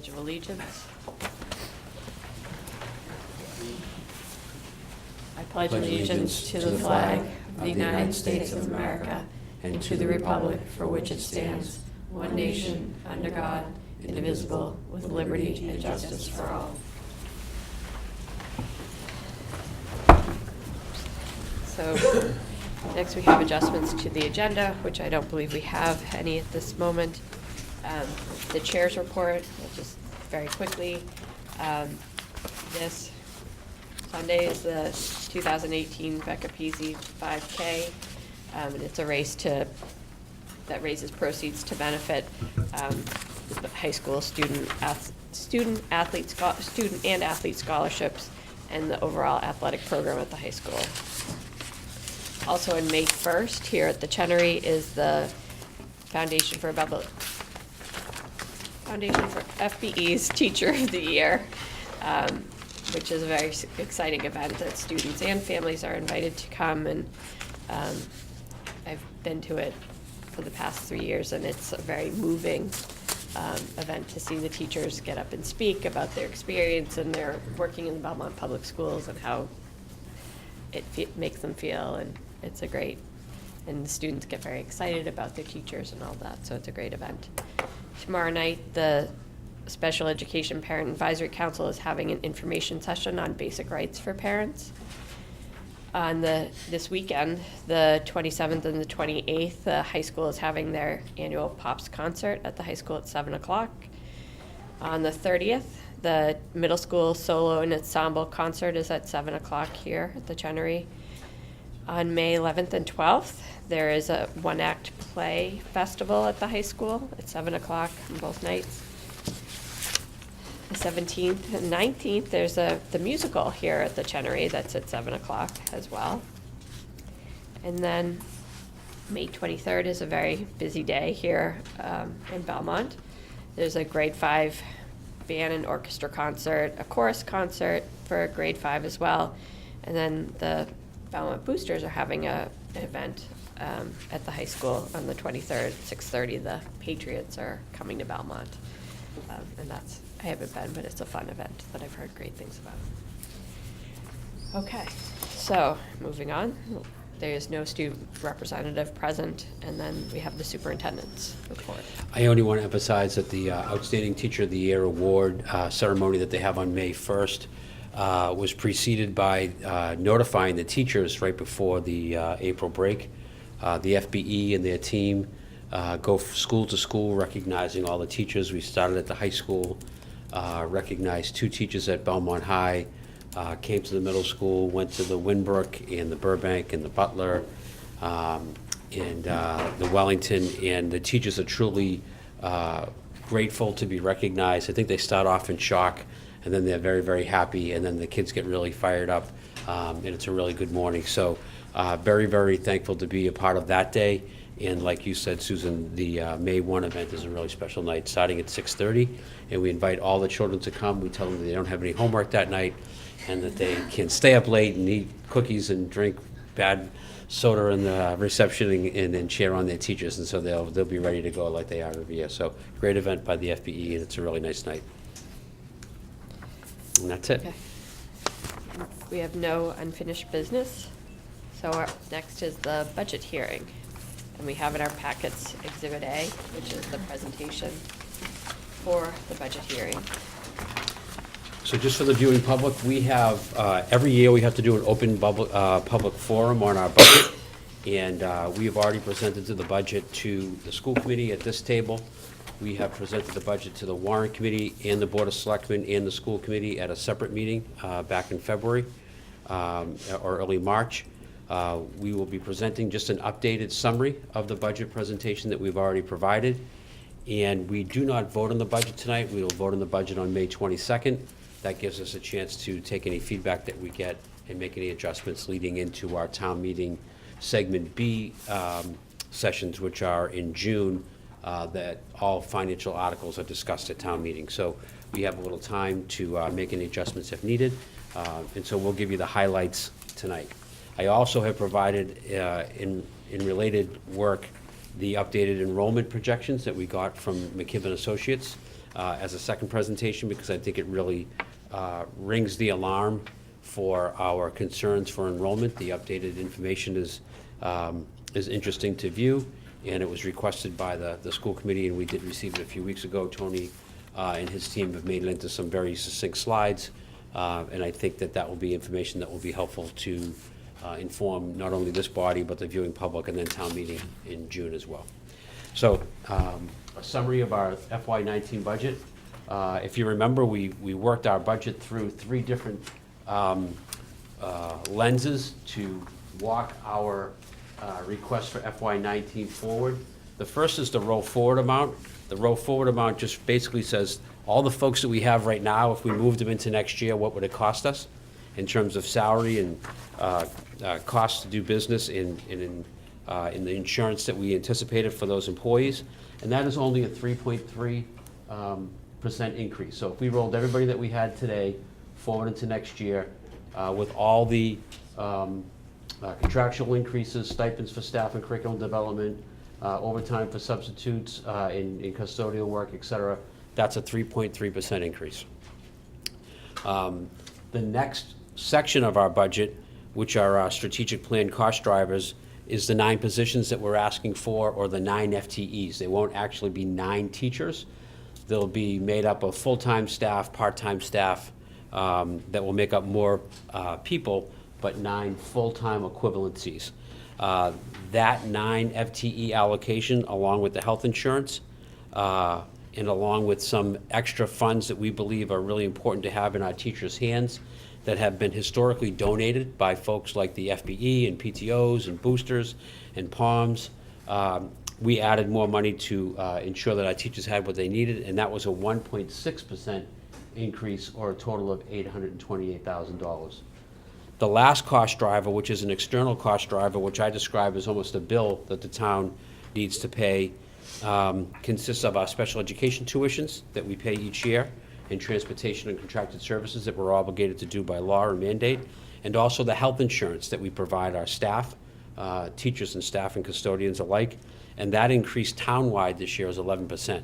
Pledge of Allegiance. I pledge allegiance to the flag of the United States of America and to the republic for which it stands, one nation, under God, indivisible, with liberty and justice for all. So next we have adjustments to the agenda, which I don't believe we have any at this moment. The chair's report, just very quickly. This Sunday is the 2018 Becca Peasy 5K, and it's a race that raises proceeds to benefit the high school student and athlete scholarships and the overall athletic program at the high school. Also on May 1st, here at the Chenery, is the Foundation for FBE's Teacher of the Year, which is a very exciting event that students and families are invited to come, and I've been to it for the past 3 years, and it's a very moving event to see the teachers get up and speak about their experience and their working in the Belmont Public Schools and how it makes them feel, and it's a great, and the students get very excited about their teachers and all that, so it's a great event. Tomorrow night, the Special Education Parent Advisory Council is having an information session on basic rights for parents. On this weekend, the 27th and the 28th, the high school is having their annual Pops concert at the high school at 7 o'clock. On the 30th, the middle school solo and ensemble concert is at 7 o'clock here at the Chenery. On May 11th and 12th, there is a one-act play festival at the high school at 7 o'clock on both nights. The 17th and 19th, there's the musical here at the Chenery that's at 7 o'clock as well. And then May 23rd is a very busy day here in Belmont. There's a grade 5 band and orchestra concert, a chorus concert for grade 5 as well. And then the Belmont Boosters are having an event at the high school on the 23rd, 6:30. The Patriots are coming to Belmont. And I haven't been, but it's a fun event that I've heard great things about. Okay, so moving on. There is no student representative present, and then we have the superintendent's report. I only want to emphasize that the Outstanding Teacher of the Year award ceremony that they have on May 1st was preceded by notifying the teachers right before the April break. The FBE and their team go school to school recognizing all the teachers. We started at the high school, recognized 2 teachers at Belmont High, came to the middle school, went to the Winbrook and the Burbank and the Butler and the Wellington, and the teachers are truly grateful to be recognized. I think they start off in shock, and then they're very, very happy, and then the kids get really fired up, and it's a really good morning. So very, very thankful to be a part of that day. And like you said, Susan, the May 1 event is a really special night, starting at 6:30, and we invite all the children to come. We tell them that they don't have any homework that night, and that they can stay up late and eat cookies and drink bad soda in the reception and then cheer on their teachers, and so they'll be ready to go like they are every year. So great event by the FBE, and it's a really nice night. And that's it. Okay. We have no unfinished business, so our next is the budget hearing. And we have in our packets Exhibit A, which is the presentation for the budget hearing. So just for the viewing public, we have, every year we have to do an open public forum on our budget. And we have already presented to the budget to the school committee at this table. We have presented the budget to the warrant committee and the board of selectmen and the school committee at a separate meeting back in February or early March. We will be presenting just an updated summary of the budget presentation that we've already provided. And we do not vote on the budget tonight. We will vote on the budget on May 22nd. That gives us a chance to take any feedback that we get and make any adjustments leading into our town meeting segment B sessions, which are in June, that all financial articles are discussed at town meeting. So we have a little time to make any adjustments if needed. And so we'll give you the highlights tonight. I also have provided in related work the updated enrollment projections that we got from McKibben Associates. as a second presentation, because I think it really rings the alarm for our concerns for enrollment. The updated information is interesting to view, and it was requested by the school committee, and we did receive it a few weeks ago. Tony and his team have made it into some very succinct slides, and I think that will be information that will be helpful to inform not only this body, but the viewing public, and then town meeting in June as well. So, a summary of our FY19 budget. If you remember, we worked our budget through 3 different lenses to walk our request for FY19 forward. The first is the roll forward amount. The roll forward amount just basically says all the folks that we have right now, if we moved them into next year, what would it cost us in terms of salary and costs to do business in the insurance that we anticipated for those employees. And that is only a 3.3% increase. So if we rolled everybody that we had today forward into next year with all the contractual increases, stipends for staff and curriculum development, overtime for substitutes in custodial work, et cetera, that's a 3.3% increase. The next section of our budget, which are our strategic plan cost drivers, is the 9 positions that we're asking for, or the 9 FTEs. They won't actually be 9 teachers. They'll be made up of full-time staff, part-time staff, that will make up more people, but 9 full-time equivalencies. That 9 FTE allocation, along with the health insurance, and along with some extra funds that we believe are really important to have in our teachers' hands, that have been historically donated by folks like the FBE and PTOs and boosters and POMs. We added more money to ensure that our teachers had what they needed, and that was a 1.6% increase, or a total of $828,000. The last cost driver, which is an external cost driver, which I describe as almost a bill that the town needs to pay, consists of our special education tuitions that we pay each year, and transportation and contracted services that we're obligated to do by law or mandate, and also the health insurance that we provide our staff, teachers and staff and custodians alike, and that increase townwide this year is 11%.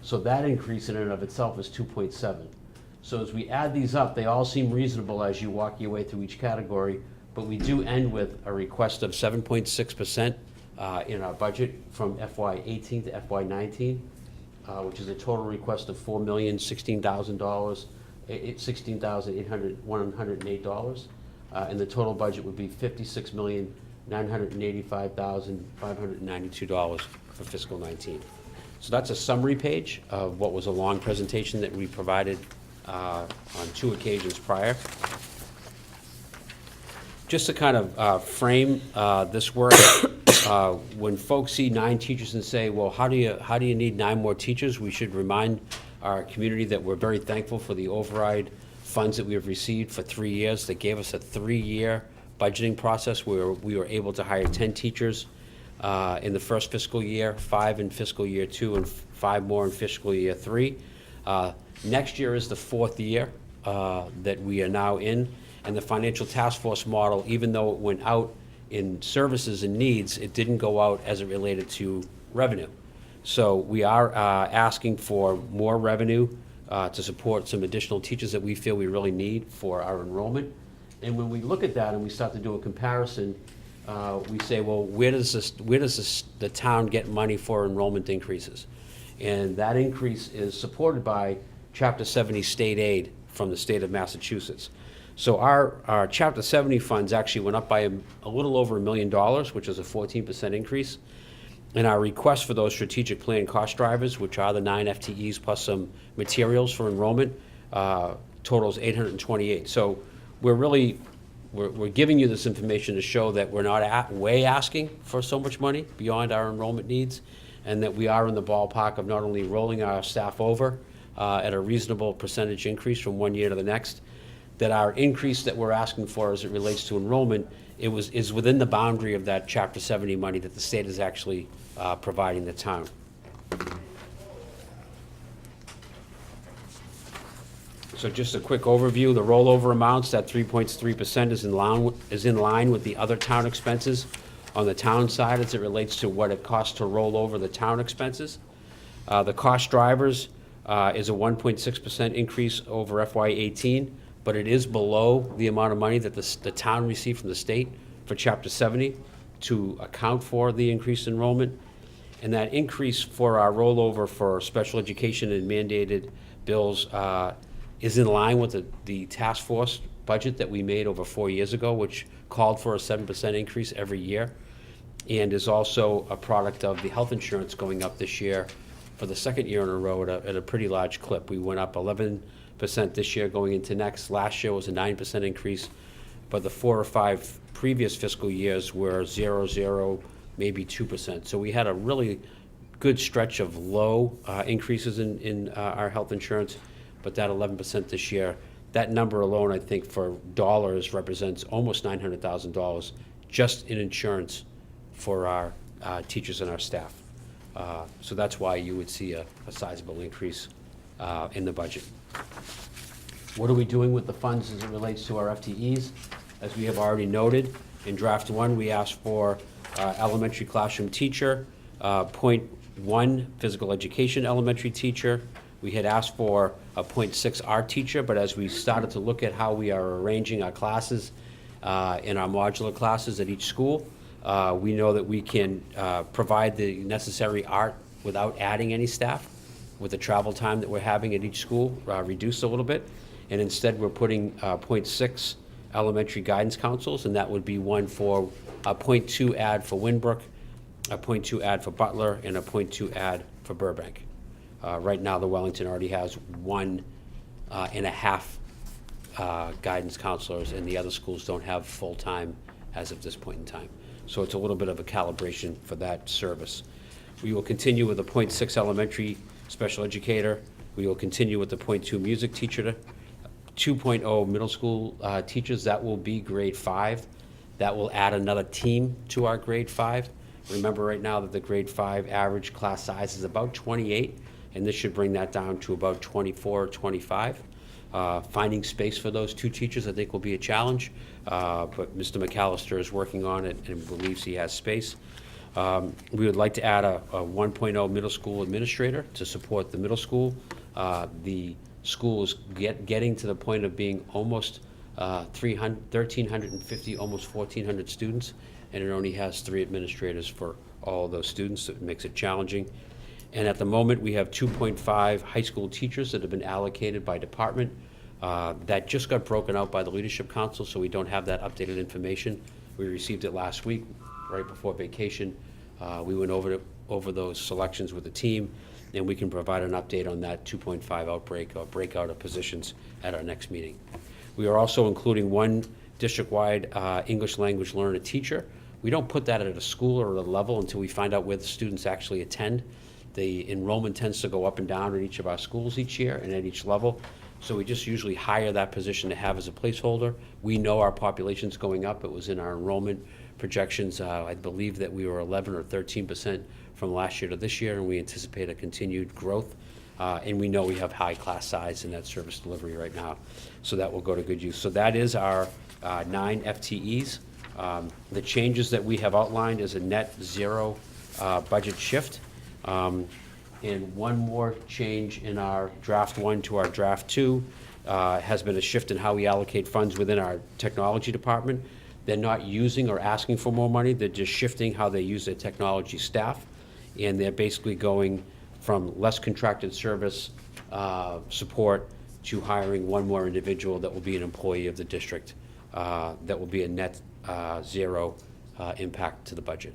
So that increase in and of itself is 2.7. So as we add these up, they all seem reasonable as you walk your way through each category, but we do end with a request of 7.6% in our budget from FY18 to FY19. Which is a total request of $4,016,108, and the total budget would be $56,985,592 for fiscal 19. So that's a summary page of what was a long presentation that we provided on 2 occasions prior. Just to kind of frame this work, when folks see 9 teachers and say, well, how do you need 9 more teachers? We should remind our community that we're very thankful for the override funds that we have received for 3 years. That gave us a 3-year budgeting process where we were able to hire 10 teachers in the first fiscal year, 5 in fiscal year 2, and 5 more in fiscal year 3. Next year is the 4th year that we are now in. And the financial task force model, even though it went out in services and needs, it didn't go out as it related to revenue. So we are asking for more revenue to support some additional teachers that we feel we really need for our enrollment. And when we look at that and we start to do a comparison, we say, well, where does the town get money for enrollment increases? And that increase is supported by Chapter 70 state aid from the state of Massachusetts. So our Chapter 70 funds actually went up by a little over $1 million, which is a 14% increase. And our request for those strategic plan cost drivers, which are the 9 FTEs plus some materials for enrollment, totals $828. So we're giving you this information to show that we're not asking for so much money beyond our enrollment needs, and that we are in the ballpark of not only rolling our staff over at a reasonable percentage increase from one year to the next, that our increase that we're asking for as it relates to enrollment is within the boundary of that Chapter 70 money that the state is actually providing the town. So just a quick overview, the rollover amounts, that 3.3% is in line with the other town expenses on the town side as it relates to what it costs to roll over the town expenses. The cost drivers is a 1.6% increase over FY18, but it is below the amount of money that the town received from the state for Chapter 70 to account for the increased enrollment. And that increase for our rollover for special education and mandated bills is in line with the task force budget that we made over 4 years ago, which called for a 7% increase every year, and is also a product of the health insurance going up this year for the second year in a row at a pretty large clip. We went up 11% this year going into next. Last year was a 9% increase, but the 4 or 5 previous fiscal years were 0, 0, maybe 2%. So we had a really good stretch of low increases in our health insurance, but that 11% this year, that number alone, I think, for dollars represents almost $900,000 just in insurance for our teachers and our staff. So that's why you would see a sizable increase in the budget. What are we doing with the funds as it relates to our FTEs? As we have already noted, in draft 1, we asked for elementary classroom teacher, .1 physical education elementary teacher. We had asked for a .6 art teacher, but as we started to look at how we are arranging our classes in our modular classes at each school, we know that we can provide the necessary art without adding any staff, with the travel time that we're having at each school reduced a little bit. And instead, we're putting .6 elementary guidance counselors, and that would be one for a .2 add for Winbrook, a .2 add for Butler, and a .2 add for Burbank. Right now, the Wellington already has 1.5 guidance counselors, and the other schools don't have full-time as of this point in time. So it's a little bit of a calibration for that service. We will continue with the .6 elementary special educator. We will continue with the .2 music teacher, 2.0 middle school teachers. That will be grade 5. That will add another team to our grade 5. Remember right now that the grade 5 average class size is about 28, and this should bring that down to about 24 or 25. Finding space for those 2 teachers, I think, will be a challenge, but Mr. McAllister is working on it and believes he has space. We would like to add a 1.0 middle school administrator to support the middle school. The school is getting to the point of being almost 1,350, almost 1,400 students, and it only has 3 administrators for all of those students, so it makes it challenging. And at the moment, we have 2.5 high school teachers that have been allocated by department. That just got broken out by the Leadership Council, so we don't have that updated information. We received it last week, right before vacation. We went over those selections with the team, and we can provide an update on that 2.5 outbreak or breakout of positions at our next meeting. We are also including 1 district-wide English language learner teacher. We don't put that at a school or at a level until we find out where the students actually attend. The enrollment tends to go up and down in each of our schools each year and at each level. So we just usually hire that position to have as a placeholder. We know our population's going up. It was in our enrollment projections. I believe that we were 11 or 13% from last year to this year, and we anticipate a continued growth. And we know we have high class size in that service delivery right now. So that will go to good use. So that is our 9 FTEs. The changes that we have outlined is a net 0 budget shift. And one more change in our draft 1 to our draft 2 has been a shift in how we allocate funds within our technology department. They're not using or asking for more money, they're just shifting how they use their technology staff. And they're basically going from less contracted service support to hiring 1 more individual that will be an employee of the district. That will be a net 0 impact to the budget.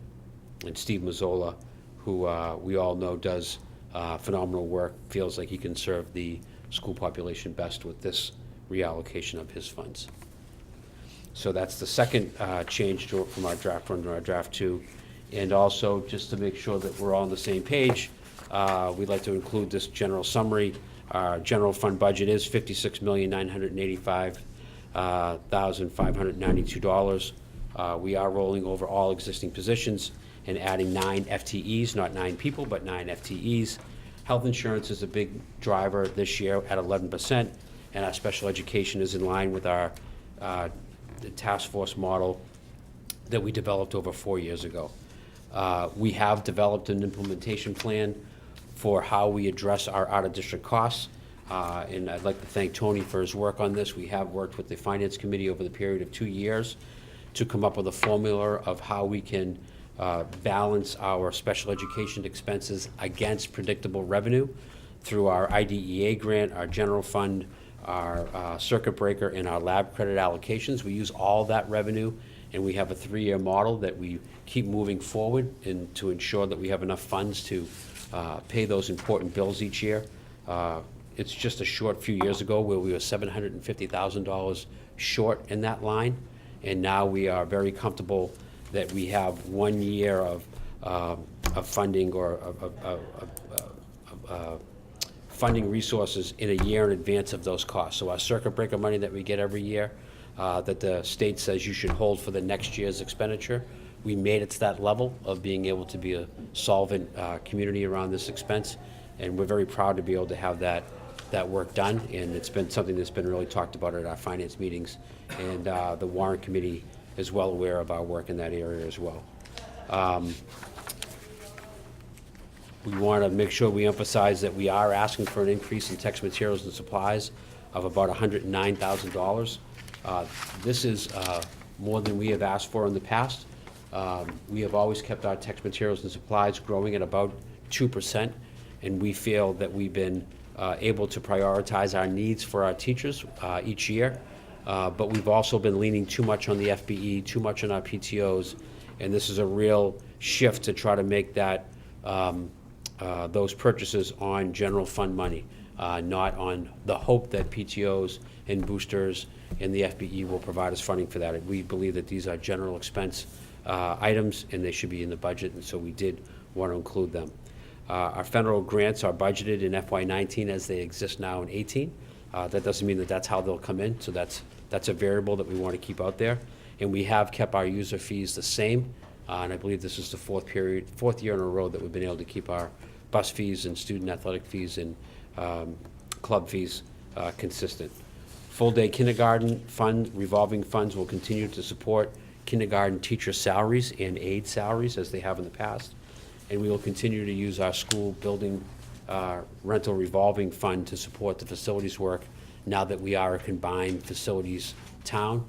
And Steve Mazzola, who we all know does phenomenal work, feels like he can serve the school population best with this reallocation of his funds. So that's the second change from our draft 1 to our draft 2. And also, just to make sure that we're all on the same page, we'd like to include this general summary. Our general fund budget is $56,985,592. We are rolling over all existing positions and adding 9 FTEs, not 9 people, but 9 FTEs. Health insurance is a big driver this year at 11%, and our special education is in line with our the task force model that we developed over 4 years ago. We have developed an implementation plan for how we address our out-of-district costs. And I'd like to thank Tony for his work on this. We have worked with the Finance Committee over the period of 2 years to come up with a formula of how we can balance our special education expenses against predictable revenue through our IDEA grant, our general fund, our circuit breaker, and our lab credit allocations. We use all that revenue, and we have a 3-year model that we keep moving forward and to ensure that we have enough funds to pay those important bills each year. It's just a short few years ago where we were $750,000 short in that line, and now we are very comfortable that we have 1 year of funding or funding resources in a year in advance of those costs. So our circuit breaker money that we get every year, that the state says you should hold for the next year's expenditure, we made it to that level of being able to be a solvent community around this expense, and we're very proud to be able to have that work done, and it's been something that's been really talked about at our finance meetings, and the warrant committee is well aware of our work in that area as well. We want to make sure we emphasize that we are asking for an increase in text materials and supplies of about $109,000. This is more than we have asked for in the past. We have always kept our text materials and supplies growing at about 2%, and we feel that we've been able to prioritize our needs for our teachers each year. But we've also been leaning too much on the FBE, too much on our PTOs, and this is a real shift to try to make that those purchases on general fund money, not on the hope that PTOs and boosters and the FBE will provide us funding for that. We believe that these are general expense items, and they should be in the budget, and so we did want to include them. Our federal grants are budgeted in FY19 as they exist now in 18. That doesn't mean that that's how they'll come in, so that's a variable that we want to keep out there. And we have kept our user fees the same, and I believe this is the fourth year in a row that we've been able to keep our bus fees and student athletic fees and club fees consistent. Full-day kindergarten fund, revolving funds will continue to support kindergarten teacher salaries and aide salaries as they have in the past. And we will continue to use our school building rental revolving fund to support the facilities work now that we are a combined facilities town.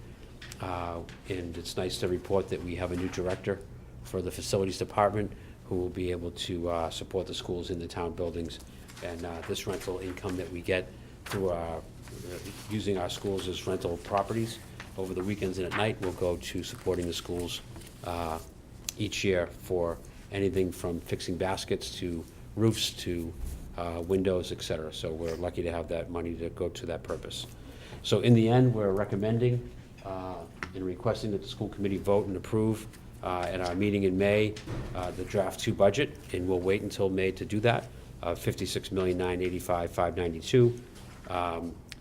And it's nice to report that we have a new director for the facilities department who will be able to support the schools in the town buildings. And this rental income that we get through using our schools as rental properties over the weekends and at night will go to supporting the schools each year for anything from fixing baskets to roofs to windows, et cetera. So we're lucky to have that money to go to that purpose. So in the end, we're recommending and requesting that the school committee vote and approve at our meeting in May the draft 2 budget, and we'll wait until May to do that, $56,985,592.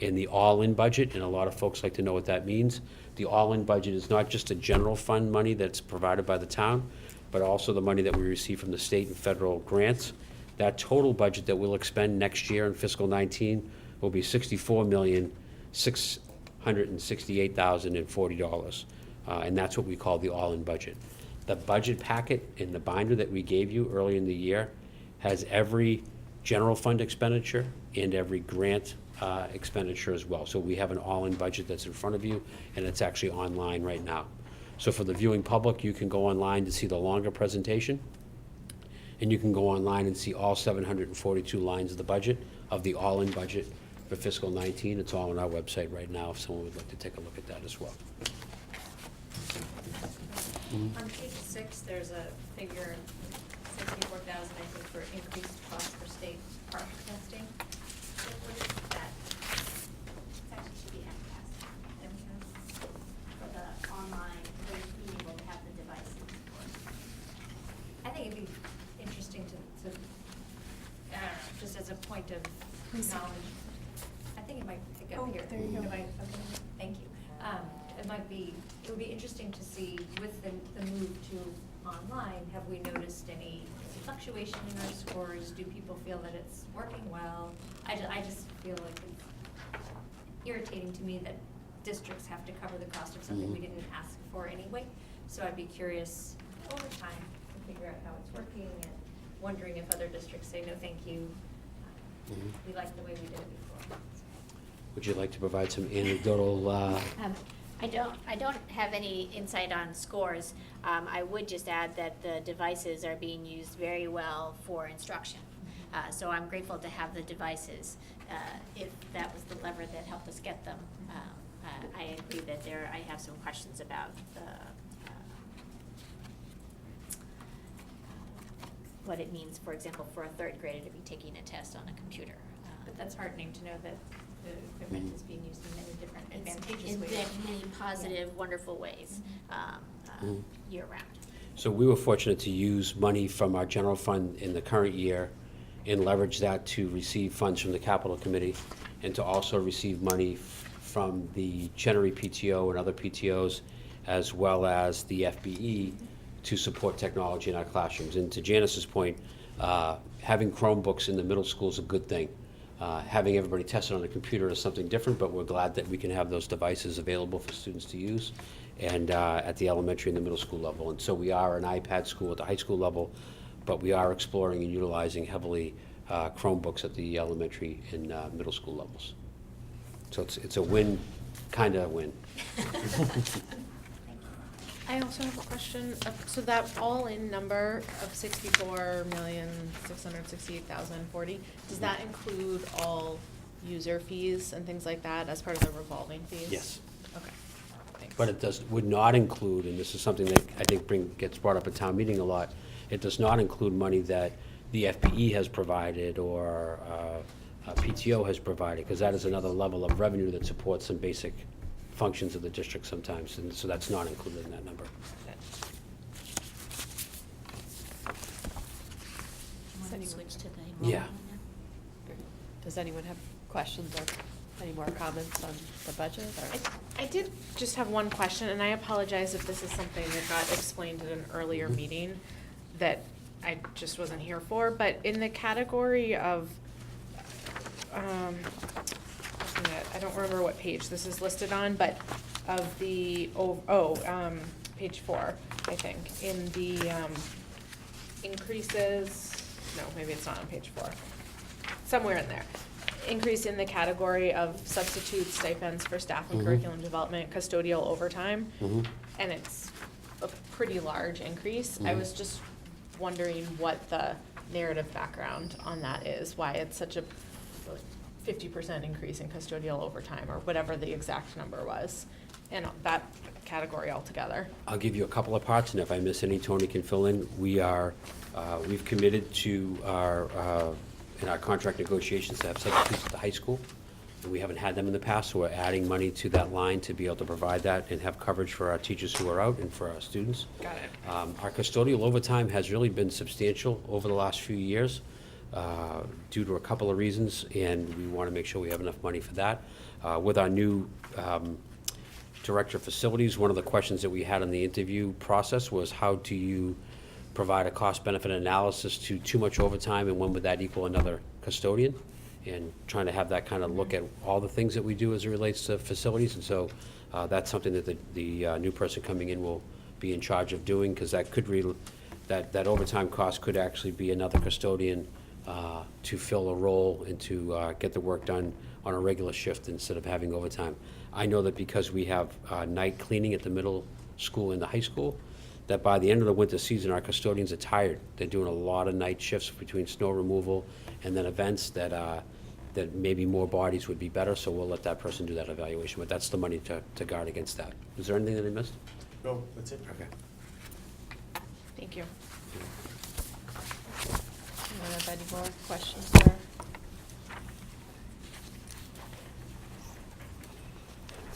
In the all-in budget, and a lot of folks like to know what that means. The all-in budget is not just a general fund money that's provided by the town, but also the money that we receive from the state and federal grants. That total budget that we'll expend next year in fiscal 19 will be $64,668,040, and that's what we call the all-in budget. The budget packet in the binder that we gave you early in the year has every general fund expenditure and every grant expenditure as well. So we have an all-in budget that's in front of you, and it's actually online right now. So for the viewing public, you can go online to see the longer presentation, and you can go online and see all 742 lines of the budget, of the all-in budget for fiscal 19. It's all on our website right now if someone would like to take a look at that as well. On page 6, there's a figure, 64,000, I think, for increased cost for state park testing. What is that? It actually should be MCAS. For the online, for being able to have the devices. I think it'd be interesting to I don't know, just as a point of knowledge. I think it might pick up here. There you go. Okay, thank you. It would be interesting to see with the move to online, have we noticed any fluctuation in our scores? Do people feel that it's working well? I just feel like it's irritating to me that districts have to cover the cost of something we didn't ask for anyway. So I'd be curious over time to figure out how it's working and wondering if other districts say, no, thank you, Mhm. we like the way we did it before. Would you like to provide some anecdotal, I don't have any insight on scores. I would just add that the devices are being used very well for instruction. So I'm grateful to have the devices. If that was the lever that helped us get them, I agree that I have some questions about what it means, for example, for a third grader to be taking a test on a computer. But that's heartening to know that the equipment is being used in many different advantageous ways. In many positive, wonderful ways, Mhm. year-round. so we were fortunate to use money from our general fund in the current year and leverage that to receive funds from the capital committee and to also receive money from the Chenery PTO and other PTOs, as well as the FBE, to support technology in our classrooms. And to Janice's point, having Chromebooks in the middle school is a good thing. Having everybody tested on a computer is something different, but we're glad that we can have those devices available for students to use, and at the elementary and the middle school level. And so we are an iPad school at the high school level, but we are exploring and utilizing heavily Chromebooks at the elementary and middle school levels. So it's a win, kind of win. I also have a question. So that all-in number of 64,668,040, does that include all user fees and things like that as part of the revolving fees? Yes. Okay, thanks. But it would not include, and this is something that I think gets brought up at town meeting a lot, it does not include money that the FPE has provided or PTO has provided, because that is another level of revenue that supports some basic functions of the district sometimes, and so that's not included in that number. Want to switch to the Yeah. enrollment now? Does anyone have questions or any more comments on the budget, or? I did just have one question, and I apologize if this is something that got explained at an earlier meeting that I just wasn't here for, but in the category of, I don't remember what page this is listed on, but of the, page 4, I think, in the increases, no, maybe it's not on page 4, somewhere in there. Increase in the category of substitute stipends for staff and Mhm. curriculum development, custodial overtime, Mhm. and it's a pretty large increase. I Mhm. was just wondering what the narrative background on that is, why it's such a 50% increase in custodial overtime, or whatever the exact number was, and that category altogether. I'll give you a couple of parts, and if I miss any, Tony can fill in. We've committed to in our contract negotiations to have substitutes at the high school. And we haven't had them in the past, so we're adding money to that line to be able to provide that and have coverage for our teachers who are out and for our students. Got it. Our custodial overtime has really been substantial over the last few years due to a couple of reasons, and we want to make sure we have enough money for that. With our new Director of Facilities, one of the questions that we had in the interview process was, how do you provide a cost-benefit analysis to too much overtime, and when would that equal another custodian? And trying to have that kind of look at all the things that we do as it relates to facilities. And so that's something that the new person coming in will be in charge of doing, because that could that overtime cost could actually be another custodian to fill a role and to get the work done on a regular shift instead of having overtime. I know that because we have night cleaning at the middle school and the high school, that by the end of the winter season, our custodians are tired. They're doing a lot of night shifts between snow removal and then events that maybe more bodies would be better, so we'll let that person do that evaluation, but that's the money to guard against that. Is there anything that I missed? No, that's it. Okay. Thank you. Anyone have any more questions or?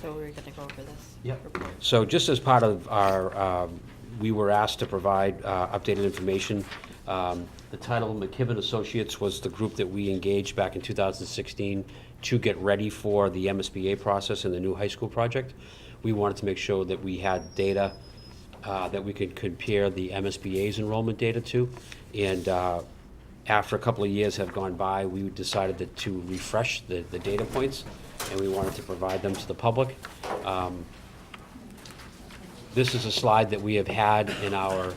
So we're gonna go over this? Yep. report. So just as part of our, we were asked to provide updated information. The title McKibben Associates was the group that we engaged back in 2016 to get ready for the MSBA process and the new high school project. We wanted to make sure that we had data that we could compare the MSBA's enrollment data to. And after a couple of years have gone by, we decided to refresh the data points, and we wanted to provide them to the public. This is a slide that we have had in our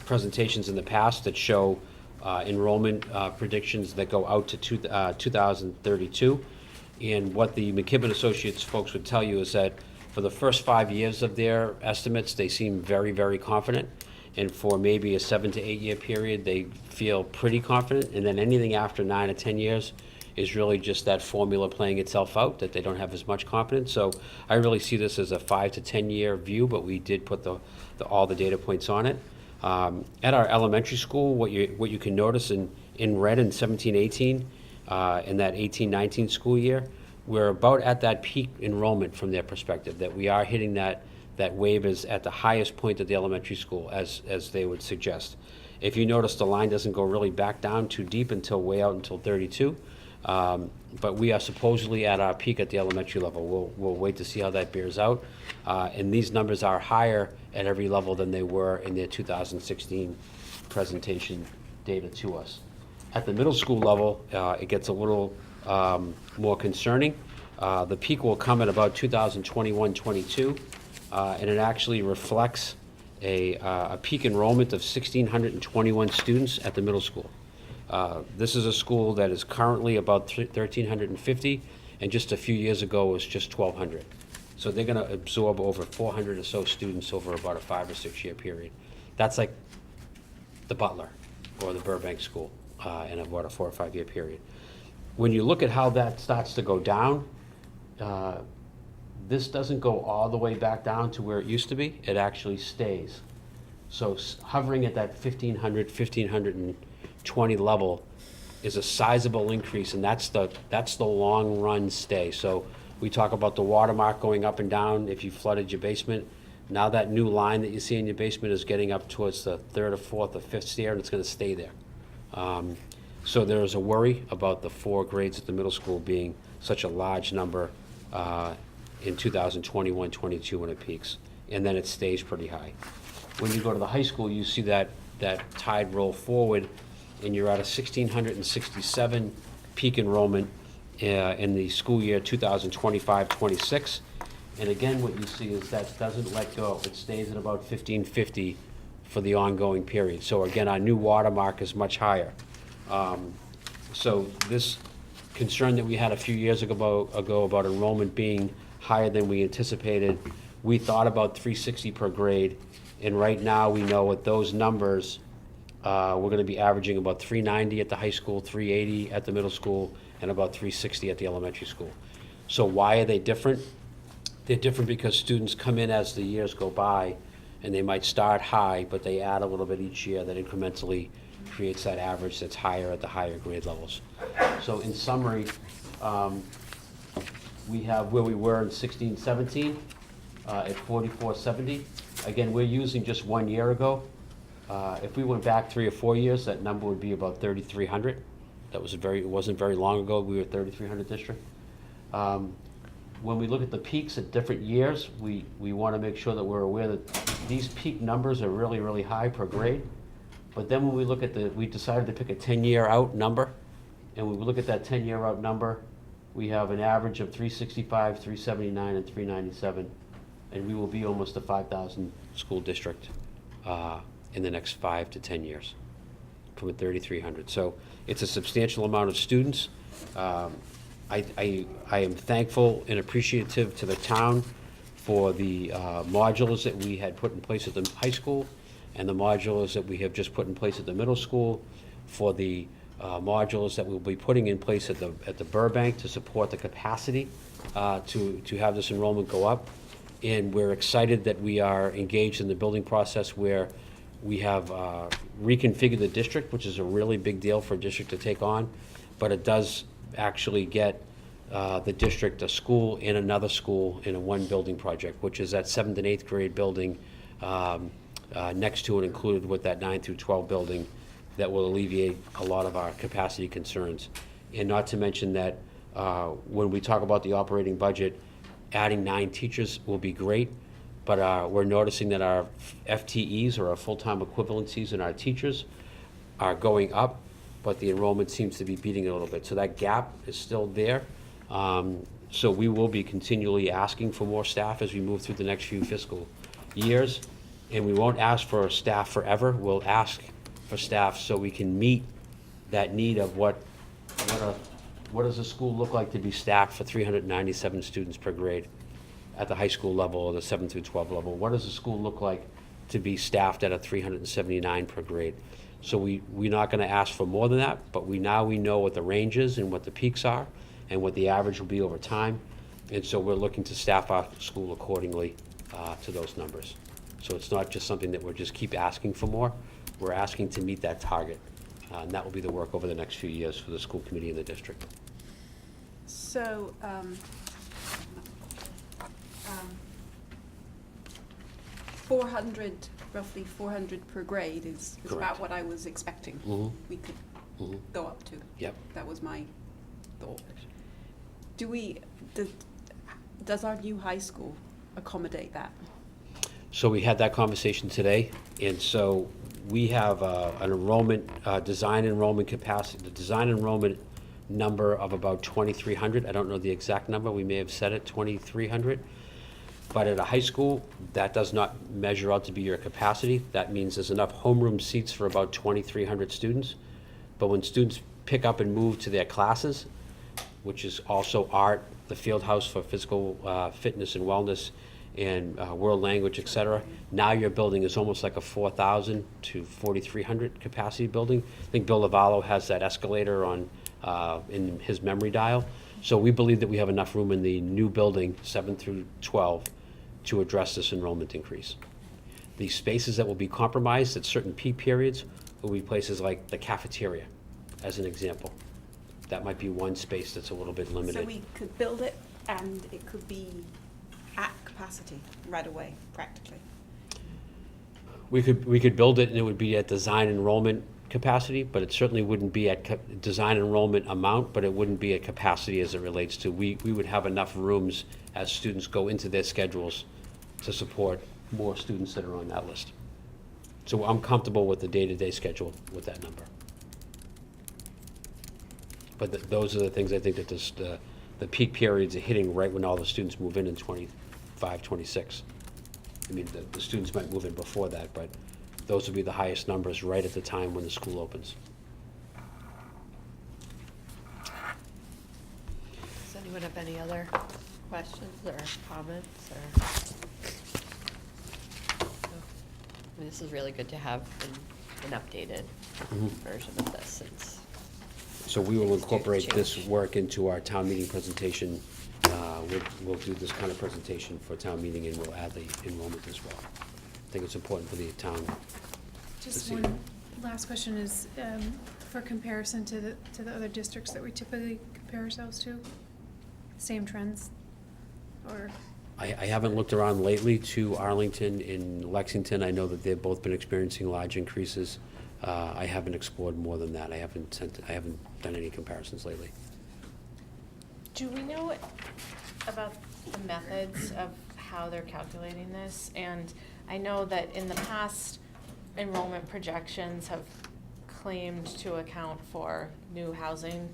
presentations in the past that show enrollment predictions that go out to 2032. And what the McKibben Associates folks would tell you is that for the first 5 years of their estimates, they seem very, very confident. And for maybe a 7 to 8 year period, they feel pretty confident. And then anything after 9 or 10 years is really just that formula playing itself out, that they don't have as much confidence. So I really see this as a 5 to 10 year view, but we did put all the data points on it. At our elementary school, what you can notice in red in 17-18, in that 18-19 school year, we're about at that peak enrollment from their perspective, that we are hitting that wave is at the highest point of the elementary school, as they would suggest. If you notice, the line doesn't go really back down too deep until way out until 32. But we are supposedly at our peak at the elementary level. We'll wait to see how that bears out. And these numbers are higher at every level than they were in their 2016 presentation data to us. At the middle school level, it gets a little more concerning. The peak will come at about 2021-22, and it actually reflects a peak enrollment of 1,621 students at the middle school. This is a school that is currently about 1,350, and just a few years ago was just 1,200. So they're going to absorb over 400 or so students over about a 5 or 6 year period. That's like the Butler or the Burbank school in about a 4 or 5 year period. When you look at how that starts to go down, this doesn't go all the way back down to where it used to be. It actually stays. So hovering at that 1,500, 1,520 level is a sizable increase, and that's the long run stay. So we talk about the watermark going up and down if you flooded your basement. Now that new line that you see in your basement is getting up towards the 3rd or 4th or 5th stair, and it's going to stay there. So there is a worry about the 4 grades at the middle school being such a large number in 2021-22 when it peaks, and then it stays pretty high. When you go to the high school, you see that tide roll forward, and you're at a 1,667 peak enrollment in the school year 2025-26. And again, what you see is that doesn't let go. It stays at about 1,550 for the ongoing period. So again, our new watermark is much higher. So this concern that we had a few years ago about enrollment being higher than we anticipated, we thought about 360 per grade, and right now we know with those numbers, we're going to be averaging about 390 at the high school, 380 at the middle school, and about 360 at the elementary school. So why are they different? They're different because students come in as the years go by, and they might start high, but they add a little bit each year that incrementally creates that average that's higher at the higher grade levels. So in summary, we have where we were in 16-17 at 4,470. Again, we're using just 1 year ago. If we went back 3 or 4 years, that number would be about 3,300. It wasn't very long ago we were 3,300 district. When we look at the peaks at different years, we want to make sure that we're aware that these peak numbers are really, really high per grade. But then when we look at we decided to pick a 10-year out number, and when we look at that 10-year out number, we have an average of 365, 379, and 397, and we will be almost a 5,000 school district in the next 5 to 10 years from a 3,300. So it's a substantial amount of students. I am thankful and appreciative to the town for the modulars that we had put in place at the high school and the modulars that we have just put in place at the middle school, for the modulars that we'll be putting in place at the Burbank to support the capacity to have this enrollment go up. And we're excited that we are engaged in the building process where we have reconfigured the district, which is a really big deal for a district to take on, but it does actually get the district a school and another school in a one building project, which is that 7th and 8th grade building next to and included with that 9 through 12 building that will alleviate a lot of our capacity concerns. And not to mention that when we talk about the operating budget, adding 9 teachers will be great, but we're noticing that our FTEs, or our full-time equivalencies in our teachers, are going up, but the enrollment seems to be beating it a little bit. So that gap is still there. So we will be continually asking for more staff as we move through the next few fiscal years. And we won't ask for staff forever. We'll ask for staff so we can meet that need of what does a school look like to be staffed for 397 students per grade at the high school level or the 7 through 12 level? What does a school look like to be staffed at a 379 per grade? So we're not gonna ask for more than that, but we know what the range is and what the peaks are and what the average will be over time. And so we're looking to staff our school accordingly to those numbers. So it's not just something that we're just keep asking for more. We're asking to meet that target. And that will be the work over the next few years for the school committee and the district. So, 400, roughly 400 per grade is Correct. about what I was expecting. Mhm. We could Mhm. go up to. Yep. That was my thought. Does our new high school accommodate that? So we had that conversation today, and so we have an enrollment, design enrollment capacity, the design enrollment number of about 2,300. I don't know the exact number, we may have said it, 2,300. But at a high school, that does not measure out to be your capacity. That means there's enough homeroom seats for about 2,300 students. But when students pick up and move to their classes, which is also art, the field house for physical fitness and wellness, and world language, et cetera, now your building is almost like a 4,000 to 4,300 capacity building. I think Bill Lavallo has that escalator on in his memory dial. So we believe that we have enough room in the new building, 7 through 12, to address this enrollment increase. The spaces that will be compromised at certain peak periods will be places like the cafeteria, as an example. That might be one space that's a little bit limited. So we could build it and it could be at capacity right away, practically. We could build it and it would be at design enrollment capacity, but it certainly wouldn't be at design enrollment amount, but it wouldn't be at capacity as it relates to, we would have enough rooms as students go into their schedules to support more students that are on that list. So I'm comfortable with the day-to-day schedule with that number. But those are the things I think that the peak periods are hitting right when all the students move in 25, 26. I mean, the students might move in before that, but those will be the highest numbers right at the time when the school opens. Does anyone have any other questions or comments or? I mean, this is really good to have an updated Mhm. version of this since. So we will incorporate this Change. work into our town meeting presentation. We'll do this kind of presentation for town meeting, and we'll add the enrollment as well. I think it's important for the town. Just see one that. last question is, for comparison to the other districts that we typically compare ourselves to, same trends, or? I haven't looked around lately to Arlington and Lexington. I know that they've both been experiencing large increases. I haven't explored more than that. I haven't done any comparisons lately. Do we know about the methods of how they're calculating this? And I know that in the past, enrollment projections have claimed to account for new housing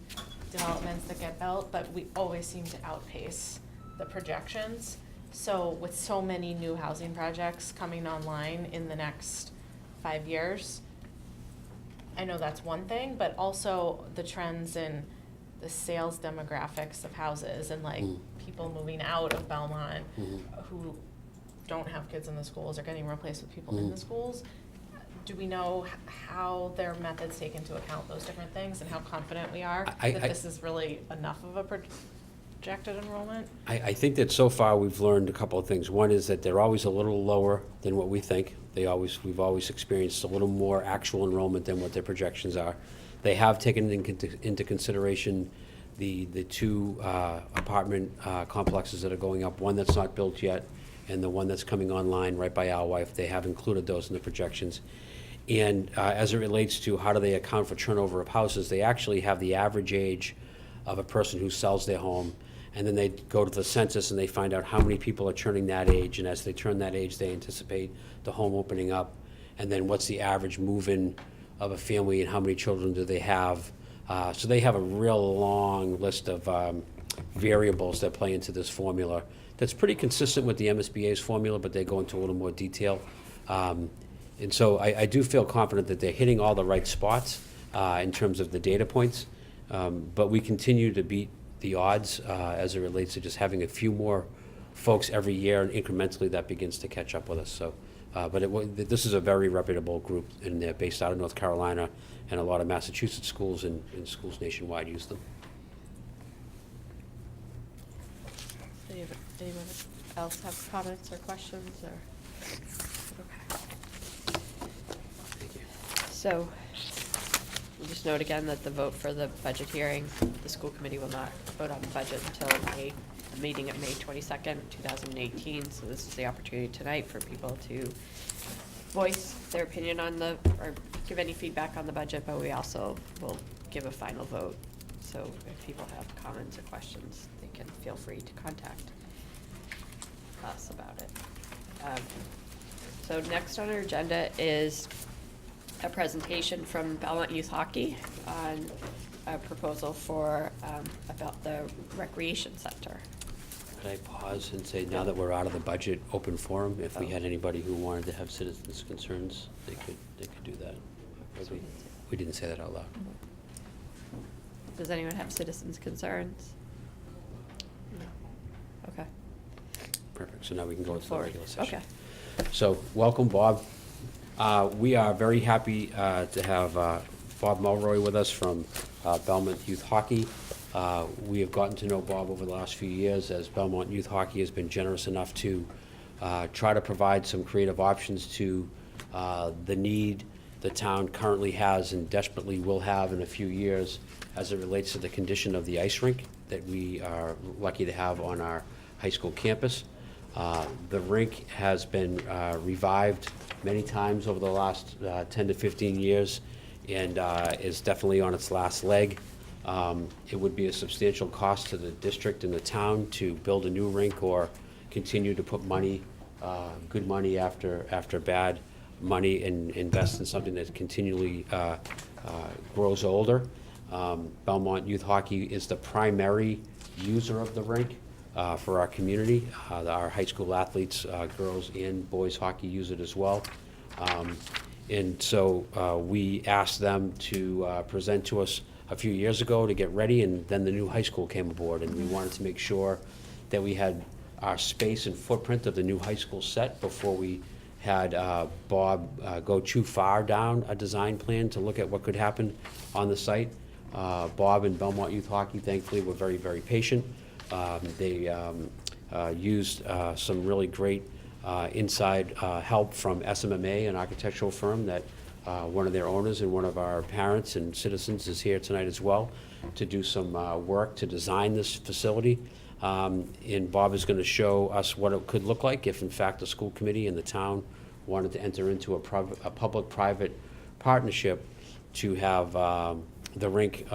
developments that get built, but we always seem to outpace the projections. So with so many new housing projects coming online in the next 5 years, I know that's one thing, but also the trends in the sales demographics of houses and like people moving out of Belmont who don't have kids in the schools or getting replaced with people in the schools. Do we know how their methods take into account those different things and how confident we are that this is really enough of a projected enrollment? I think that so far we've learned a couple of things. One is that they're always a little lower than what we think. We've always experienced a little more actual enrollment than what their projections are. They have taken into consideration the two apartment complexes that are going up, one that's not built yet and the one that's coming online right by our wife. They have included those in the projections. And as it relates to how do they account for turnover of houses, they actually have the average age of a person who sells their home, and then they go to the census and they find out how many people are turning that age, and as they turn that age, they anticipate the home opening up, and then what's the average move-in of a family and how many children do they have. So they have a real long list of variables that play into this formula that's pretty consistent with the MSBA's formula, but they go into a little more detail. And so I do feel confident that they're hitting all the right spots in terms of the data points. But we continue to beat the odds as it relates to just having a few more folks every year, and incrementally that begins to catch up with us. So, this is a very reputable group, and they're based out of North Carolina, and a lot of Massachusetts schools and schools nationwide use them. Anyone else have comments or questions, or? Okay. Thank you. So, we'll just note again that the vote for the budget hearing, the school committee will not vote on the budget until the meeting of May 22nd, 2018. So this is the opportunity tonight for people to voice their opinion on or give any feedback on the budget, but we also will give a final vote. So if people have comments or questions, they can feel free to contact us about it. So next on our agenda is a presentation from Belmont Youth Hockey on a proposal for, about the recreation center. Could I pause and say, now that we're out of the budget open forum, if we had anybody who wanted to have citizens' concerns, they could do that. We didn't say that out loud. Does anyone have citizens' concerns? No. Okay. Perfect, so now we can go to the Forward. regular session. Okay. So, welcome, Bob. We are very happy to have Bob Mulroy with us from Belmont Youth Hockey. We have gotten to know Bob over the last few years, as Belmont Youth Hockey has been generous enough to try to provide some creative options to the need the town currently has and desperately will have in a few years as it relates to the condition of the ice rink that we are lucky to have on our high school campus. The rink has been revived many times over the last 10 to 15 years and is definitely on its last leg. It would be a substantial cost to the district and the town to build a new rink or continue to put money, good money after bad money, and invest in something that continually grows older. Belmont Youth Hockey is the primary user of the rink for our community. Our high school athletes, girls and boys hockey, use it as well. And so we asked them to present to us a few years ago to get ready, and then the new high school came aboard, and we wanted to make sure that we had our space and footprint of the new high school set before we had Bob go too far down a design plan to look at what could happen on the site. Bob and Belmont Youth Hockey, thankfully, were very, very patient. They used some really great inside help from SMMA, an architectural firm that one of their owners and one of our parents and citizens is here tonight as well to do some work to design this facility. And Bob is going to show us what it could look like if, in fact, the school committee and the town wanted to enter into a public-private partnership to have the rink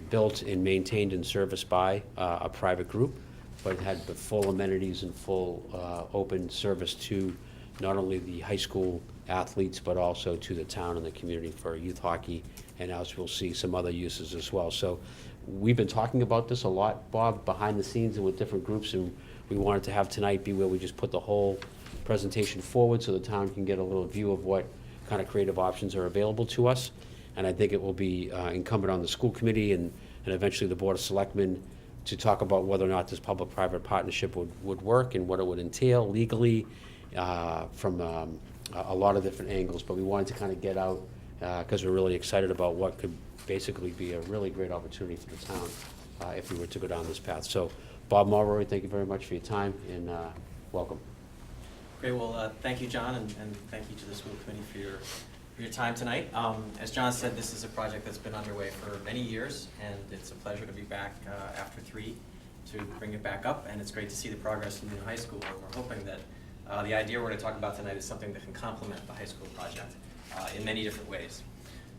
built and maintained and serviced by a private group, but had the full amenities and full open service to not only the high school athletes, but also to the town and the community for youth hockey, and as we'll see, some other uses as well. So we've been talking about this a lot, Bob, behind the scenes and with different groups, and we wanted to have tonight be where we just put the whole presentation forward so the town can get a little view of what kind of creative options are available to us. And I think it will be incumbent on the school committee and eventually the Board of Selectmen to talk about whether or not this public-private partnership would work and what it would entail legally from a lot of different angles. But we wanted to kind of get out because we're really excited about what could basically be a really great opportunity for the town if we were to go down this path. So, Bob Mulroy, thank you very much for your time, and welcome. Great. Well, thank you, John, and thank you to the school committee for your time tonight. As John said, this is a project that's been underway for many years, and it's a pleasure to be back after 3 to bring it back up, and it's great to see the progress in the high school. We're hoping that the idea we're going to talk about tonight is something that can complement the high school project in many different ways.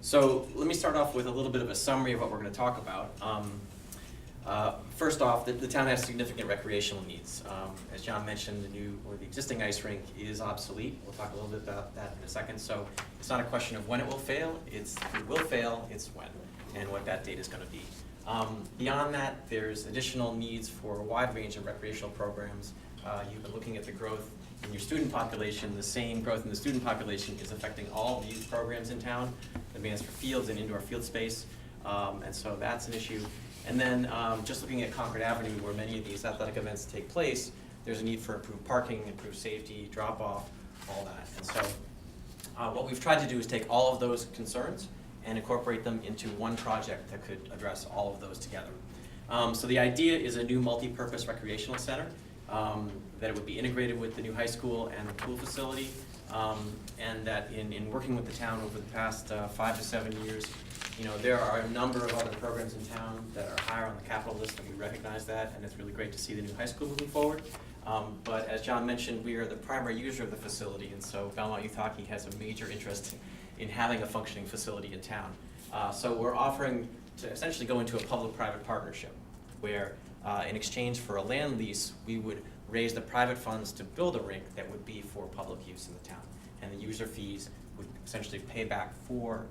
So let me start off with a little bit of a summary of what we're going to talk about. First off, the town has significant recreational needs. As John mentioned, the existing ice rink is obsolete. We'll talk a little bit about that in a second. So it's not a question of when it will fail. If it will fail, it's when and what that date is going to be. Beyond that, there's additional needs for a wide range of recreational programs you've been looking at the growth in your student population. The same growth in the student population is affecting all the youth programs in town, demands for fields and indoor field space, and so that's an issue. And then just looking at Concord Avenue, where many of these athletic events take place, there's a need for improved parking, improved safety, drop-off, all that. And so what we've tried to do is take all of those concerns and incorporate them into one project that could address all of those together. So the idea is a new multi-purpose recreational center, that it would be integrated with the new high school and the pool facility, and that in working with the town over the past 5 to 7 years, there are a number of other programs in town that are higher on the capital list, and we recognize that, and it's really great to see the new high school moving forward. But as John mentioned, we are the primary user of the facility, and so Belmont Youth Hockey has a major interest in having a functioning facility in town. So we're offering to essentially go into a public-private partnership where in exchange for a land lease, we would raise the private funds to build a rink that would be for public use in the town. And the user fees would essentially pay back for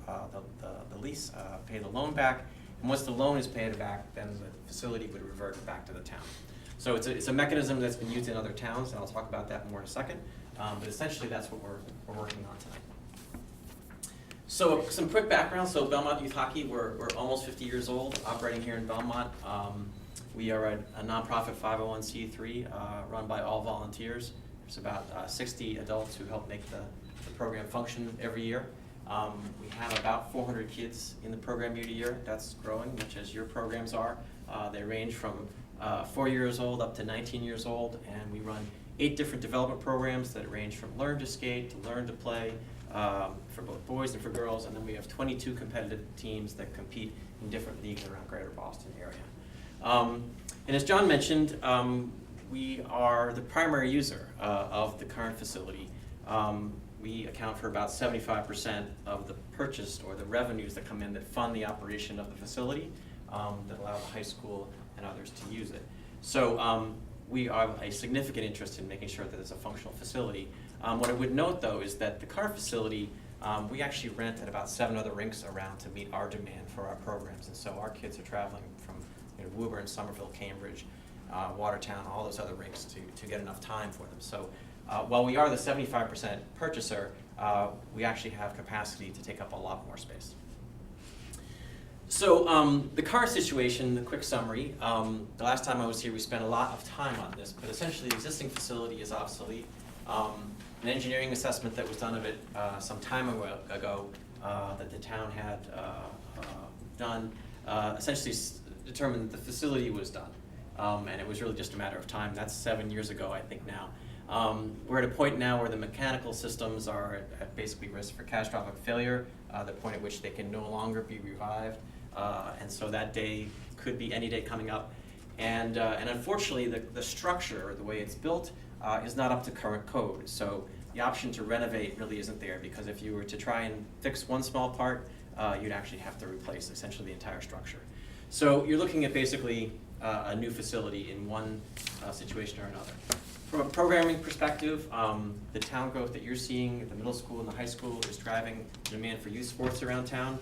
the lease, pay the loan back. And once the loan is paid back, then the facility would revert back to the town. So it's a mechanism that's been used in other towns, and I'll talk about that more in a second. But essentially, that's what we're working on tonight. So some quick background. So Belmont Youth Hockey, we're almost 50 years old, operating here in Belmont. We are a nonprofit 501c3 run by all volunteers. There's about 60 adults who help make the program function every year. We have about 400 kids in the program year to year. That's growing, much as your programs are. They range from 4 years old up to 19 years old, and we run 8 different development programs that range from learn to skate to learn to play for both boys and for girls, and then we have 22 competitive teams that compete in different leagues around Greater Boston area. And as John mentioned, we are the primary user of the current facility. We account for about 75% of the purchased or the revenues that come in that fund the operation of the facility, that allow the high school and others to use it. So we have a significant interest in making sure that it's a functional facility. What I would note, though, is that the current facility, we actually rent at about 7 other rinks around to meet our demand for our programs. And so our kids are traveling from Woburn, Somerville, Cambridge, Watertown, all those other rinks to get enough time for them. So while we are the 75% purchaser, we actually have capacity to take up a lot more space. So the current situation, the quick summary, the last time I was here we spent a lot of time on this, but essentially the existing facility is obsolete. An engineering assessment that was done of it some time ago that the town had done essentially determined that the facility was done. And it was really just a matter of time. That's 7 years ago, I think now. We're at a point now where the mechanical systems are at basically risk for catastrophic failure, the point at which they can no longer be revived. And so that day could be any day coming up. And unfortunately, the structure, the way it's built, is not up to current code. So the option to renovate really isn't there, because if you were to try and fix one small part, you'd actually have to replace essentially the entire structure. So you're looking at basically a new facility in one situation or another. From a programming perspective, the town growth that you're seeing at the middle school and the high school is driving demand for youth sports around town.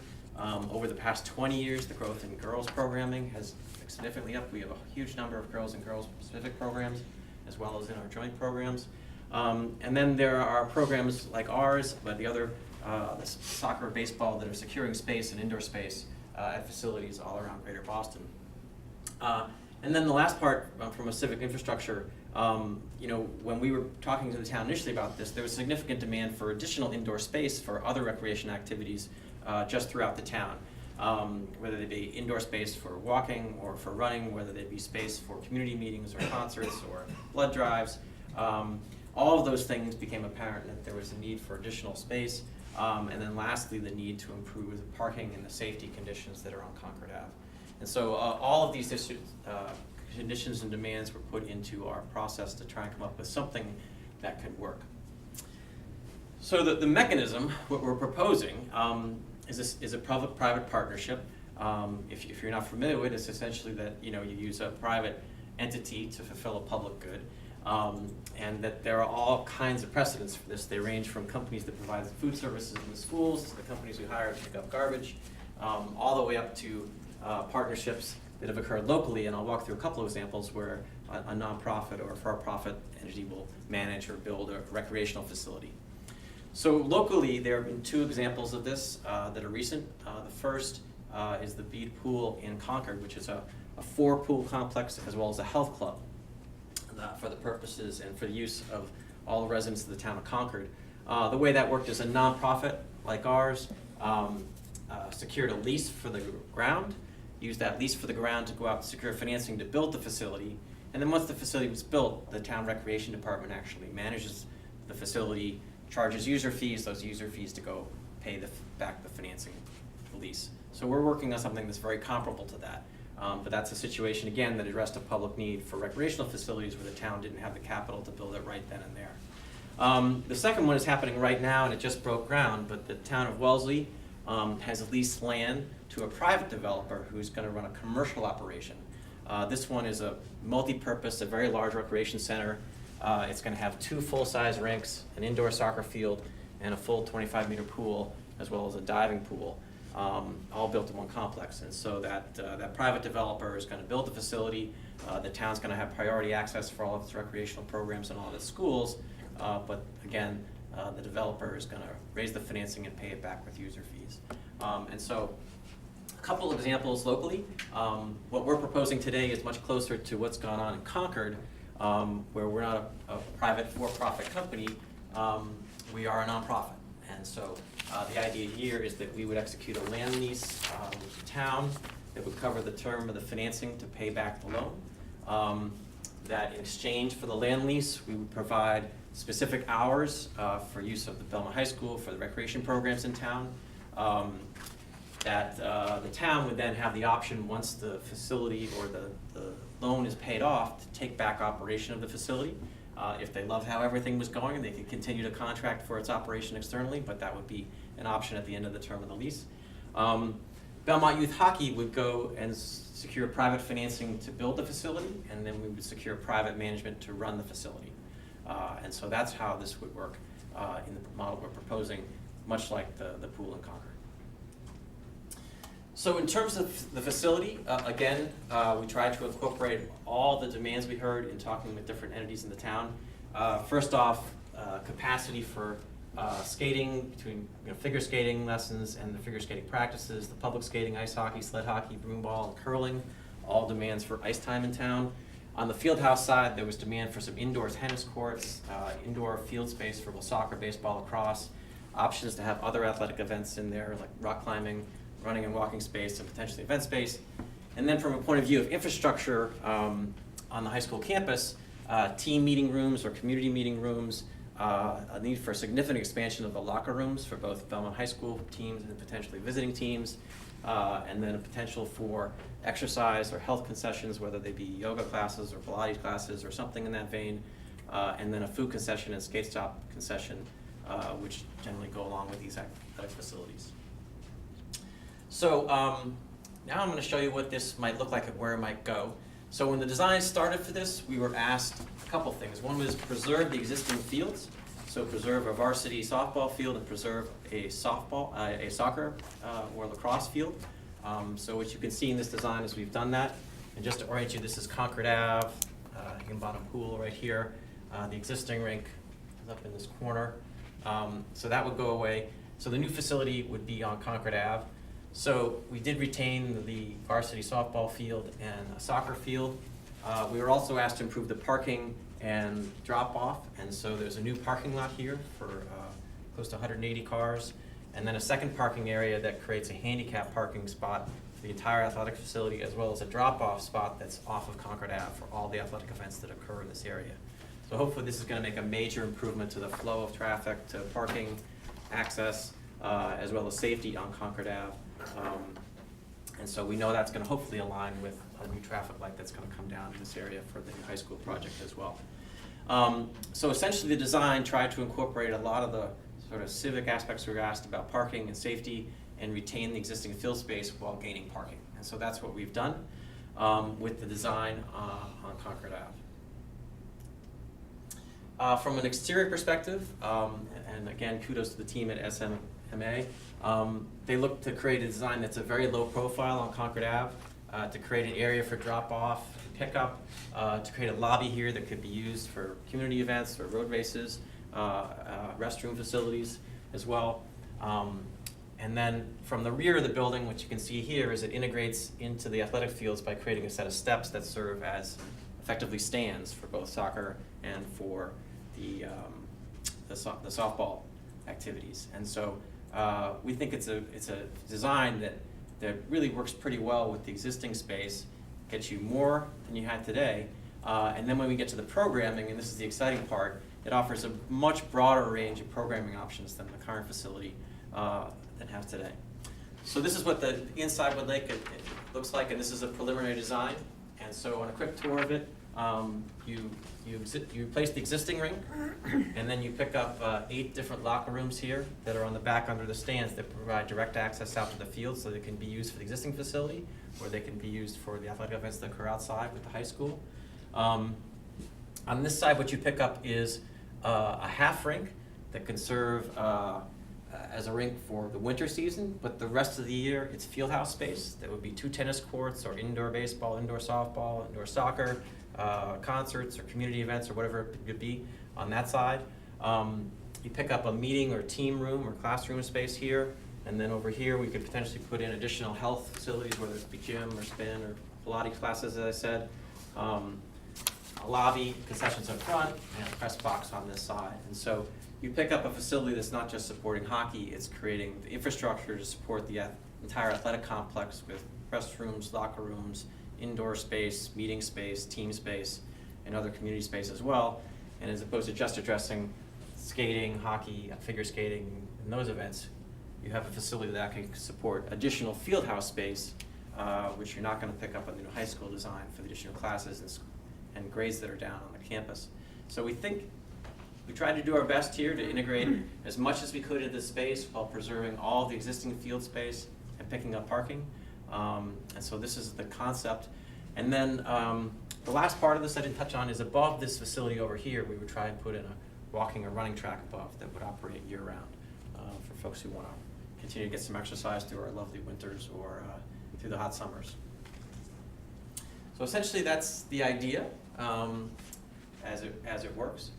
Over the past 20 years, the growth in girls programming has significantly up. We have a huge number of girls and girls-specific programs, as well as in our joint programs. And then there are programs like ours, but the other, the soccer, baseball, that are securing space and indoor space at facilities all around Greater Boston. And then the last part, from a civic infrastructure, when we were talking to the town initially about this, there was significant demand for additional indoor space for other recreation activities just throughout the town. Whether they be indoor space for walking or for running, whether they be space for community meetings or concerts or blood drives. All of those things became apparent that there was a need for additional space. And then lastly, the need to improve the parking and the safety conditions that are on Concord Ave. And so all of these conditions and demands were put into our process to try and come up with something that could work. So the mechanism, what we're proposing, is a public-private partnership. If you're not familiar with it, it's essentially that you use a private entity to fulfill a public good. And that there are all kinds of precedents for this. They range from companies that provide food services in the schools to the companies we hire to pick up garbage, all the way up to partnerships that have occurred locally, and I'll walk through a couple of examples where a nonprofit or a for-profit entity will manage or build a recreational facility. So locally, there have been 2 examples of this that are recent. The first is the Bead Pool in Concord, which is a 4-pool complex as well as a health club for the purposes and for the use of all the residents of the town of Concord. The way that worked is a nonprofit like ours secured a lease for the ground, used that lease for the ground to go out and secure financing to build the facility, and then once the facility was built, the town recreation department actually manages the facility, charges user fees, those user fees to go pay back the financing, the lease. So we're working on something that's very comparable to that. But that's a situation, again, that addressed a public need for recreational facilities where the town didn't have the capital to build it right then and there. The second one is happening right now, and it just broke ground, but the town of Wellesley has leased land to a private developer who's going to run a commercial operation. This one is a multi-purpose, a very large recreation center. It's going to have 2 full-size rinks, an indoor soccer field, and a full 25-meter pool, as well as a diving pool, all built in one complex. And so that private developer is going to build the facility. The town's going to have priority access for all of its recreational programs and all of its schools. But again, the developer is going to raise the financing and pay it back with user fees. And so a couple of examples locally. What we're proposing today is much closer to what's gone on in Concord, where we're not a private for-profit company. We are a nonprofit. And so the idea here is that we would execute a land lease with the town that would cover the term of the financing to pay back the loan. That in exchange for the land lease, we would provide specific hours for use of the Belmont High School for the recreation programs in town. That the town would then have the option, once the facility or the loan is paid off, to take back operation of the facility. If they loved how everything was going, they could continue to contract for its operation externally, but that would be an option at the end of the term of the lease. Belmont Youth Hockey would go and secure private financing to build the facility, and then we would secure private management to run the facility. And so that's how this would work in the model we're proposing, much like the pool in Concord. So in terms of the facility, again, we tried to incorporate all the demands we heard in talking with different entities in the town. First off, capacity for skating, between figure skating lessons and the figure skating practices, the public skating, ice hockey, sled hockey, broomball, and curling, all demands for ice time in town. On the field house side, there was demand for some indoor tennis courts, indoor field space for soccer, baseball, lacrosse, options to have other athletic events in there like rock climbing, running and walking space, and potentially event space. And then from a point of view of infrastructure on the high school campus, team meeting rooms or community meeting rooms, a need for a significant expansion of the locker rooms for both Belmont High School teams and potentially visiting teams, and then a potential for exercise or health concessions, whether they be yoga classes or Pilates classes or something in that vein, and then a food concession and skate stop concession, which generally go along with these athletic facilities. So now I'm going to show you what this might look like and where it might go. So when the design started for this, we were asked a couple things. One was preserve the existing fields, so preserve a varsity softball field and preserve a soccer or lacrosse field. So what you can see in this design is we've done that. And just to orient you, this is Concord Ave, Higginbottom Pool right here. The existing rink is up in this corner. So that would go away. So the new facility would be on Concord Ave. So we did retain the varsity softball field and a soccer field. We were also asked to improve the parking and drop-off, and so there's a new parking lot here for close to 180 cars, and then a second parking area that creates a handicap parking spot for the entire athletic facility, as well as a drop-off spot that's off of Concord Ave for all the athletic events that occur in this area. So hopefully this is going to make a major improvement to the flow of traffic, to parking, access, as well as safety on Concord Ave. And so we know that's going to hopefully align with a new traffic light that's going to come down in this area for the high school project as well. So essentially the design tried to incorporate a lot of the sort of civic aspects we were asked about parking and safety and retain the existing field space while gaining parking. And so that's what we've done with the design on Concord Ave. From an exterior perspective, and again, kudos to the team at SMA, they look to create a design that's a very low profile on Concord Ave. to create an area for drop-off, pickup, to create a lobby here that could be used for community events or road races, restroom facilities as well. And then from the rear of the building, what you can see here is it integrates into the athletic fields by creating a set of steps that serve as effectively stands for both soccer and for the softball activities. And so we think it's a design that really works pretty well with the existing space, gets you more than you had today. And then when we get to the programming, and this is the exciting part, it offers a much broader range of programming options than the current facility that has today. So this is what the inside Wood Lake it looks like, and this is a preliminary design. And so on a quick tour of it, you place the existing rink, and then you pick up 8 different locker rooms here that are on the back under the stands that provide direct access out to the field, so they can be used for the existing facility, or they can be used for the athletic events that occur outside with the high school. On this side, what you pick up is a half rink that can serve as a rink for the winter season, but the rest of the year it's fieldhouse space. That would be 2 tennis courts, or indoor baseball, indoor softball, indoor soccer, concerts or community events or whatever it could be on that side. You pick up a meeting or team room or classroom space here, and then over here we could potentially put in additional health facilities, whether it be gym or spin or Pilates classes, as I said. A lobby, concessions up front, and a press box on this side. And so you pick up a facility that's not just supporting hockey, it's creating the infrastructure to support the entire athletic complex with restrooms, locker rooms, indoor space, meeting space, team space, and other community space as well. And as opposed to just addressing skating, hockey, figure skating, and those events, you have a facility that can support additional fieldhouse space, which you're not going to pick up on the new high school design for the additional classes and grades that are down on the campus. So we think we tried to do our best here to integrate as much as we could into the space while preserving all the existing field space and picking up parking. And so this is the concept. And then the last part of this I didn't touch on is above this facility over here, we would try and put in a walking or running track above that would operate year-round for folks who want to continue to get some exercise through our lovely winters or through the hot summers. So essentially that's the idea as it works.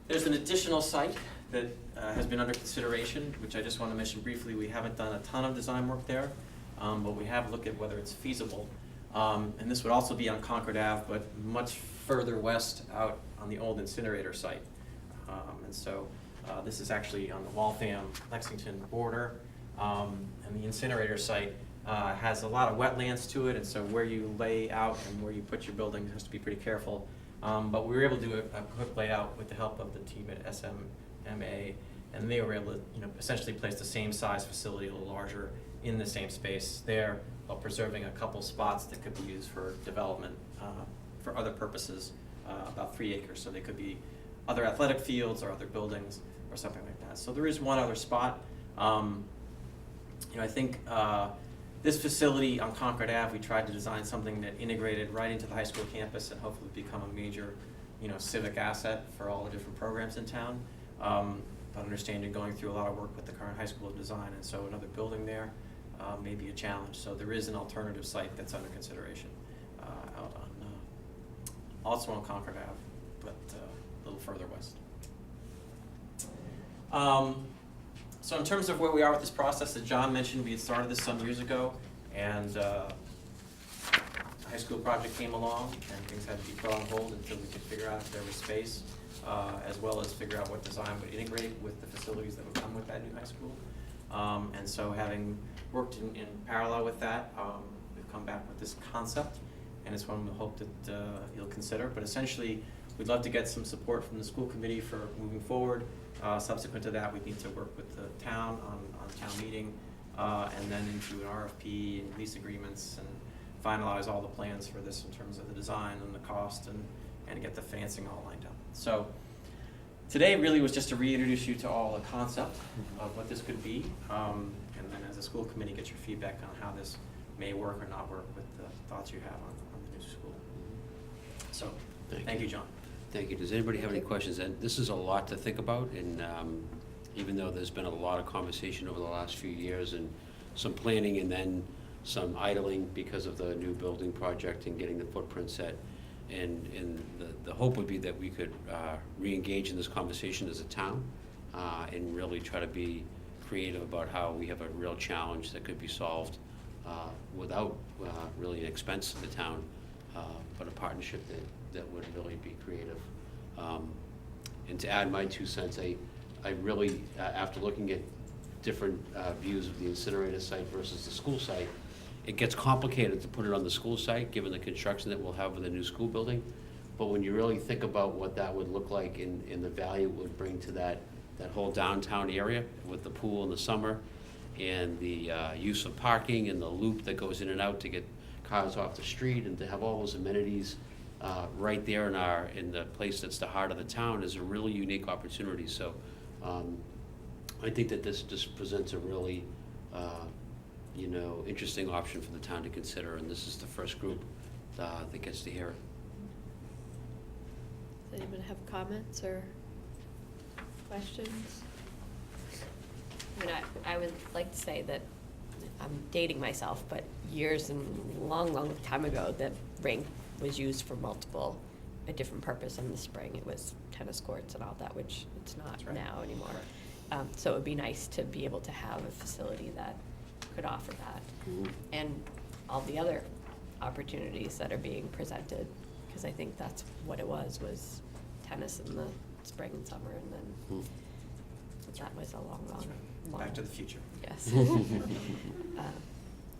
There's an additional site that has been under consideration, which I just want to mention briefly. We haven't done a ton of design work there, but we have looked at whether it's feasible. And this would also be on Concord Ave, but much further west out on the old incinerator site. And so this is actually on the Waltham-Lexington border. And the incinerator site has a lot of wetlands to it, and so where you lay out and where you put your building has to be pretty careful. But we were able to do a quick layout with the help of the team at SMA, and they were able to, essentially place the same size facility, a little larger, in the same space there, while preserving a couple spots that could be used for development for other purposes, about 3 acres. So they could be other athletic fields or other buildings or something like that. So there is one other spot. I think this facility on Concord Ave, we tried to design something that integrated right into the high school campus and hopefully become a major, civic asset for all the different programs in town. But understand you're going through a lot of work with the current high school design, and so another building there may be a challenge. So there is an alternative site that's under consideration out on, also on Concord Ave, but a little further west. So in terms of where we are with this process, as John mentioned, we had started this some years ago, and the high school project came along, and things had to be put on hold until we could figure out if there was space, as well as figure out what design would integrate with the facilities that would come with that new high school. And so having worked in parallel with that, we've come back with this concept, and it's one we hope that you'll consider. But essentially, we'd love to get some support from the school committee for moving forward. Subsequent to that, we need to work with the town on town meeting, and then into an RFP and lease agreements and finalize all the plans for this in terms of the design and the cost and get the financing all lined up. So today really was just to reintroduce you to all the concept of what this could be, and then as a school committee, get your feedback on how this may work or not work with the thoughts you have on the new school. So thank you, John. Thank you. Does anybody have any questions? And this is a lot to think about, and even though there's been a lot of conversation over the last few years, and some planning and then some idling because of the new building project and getting the footprint set. And the hope would be that we could re-engage in this conversation as a town and really try to be creative about how we have a real challenge that could be solved without really an expense to the town, but a partnership that would really be creative. And to add my 2 cents, I really, after looking at different views of the incinerator site versus the school site, it gets complicated to put it on the school site, given the construction that we'll have with the new school building. But when you really think about what that would look like and the value it would bring to that whole downtown area with the pool in the summer and the use of parking and the loop that goes in and out to get cars off the street and to have all those amenities right there in the place that's the heart of the town is a really unique opportunity. So I think that this just presents a really interesting option for the town to consider, and this is the first group that gets to hear it. Does anyone have comments or questions? I mean, I would like to say that I'm dating myself, but years and long time ago, the rink was used for a different purpose in the spring. It was tennis courts and all that, which it's not now anymore. So it would be nice to be able to have a facility that could offer that. Mhm. And all the other opportunities that are being presented, because I think that's what it was tennis in the spring and summer, and then Mhm. that was a long. Back to the future. Yes.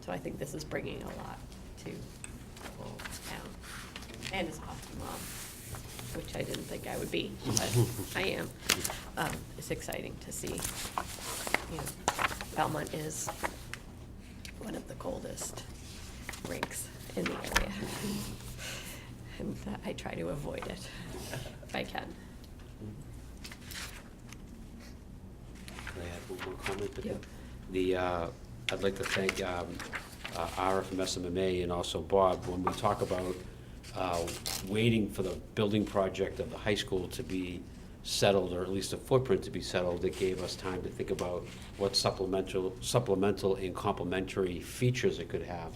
So I think this is bringing a lot to the whole town. And as a hockey mom, which I didn't think I would be, but I am. It's exciting to see, Belmont is one of the coldest rinks in the area. And I try to avoid it if I can. Can I add one more comment? Yeah. I'd like to thank Ara from SMMA and also Bob. When we talk about waiting for the building project of the high school to be settled, or at least a footprint to be settled, it gave us time to think about what supplemental and complementary features it could have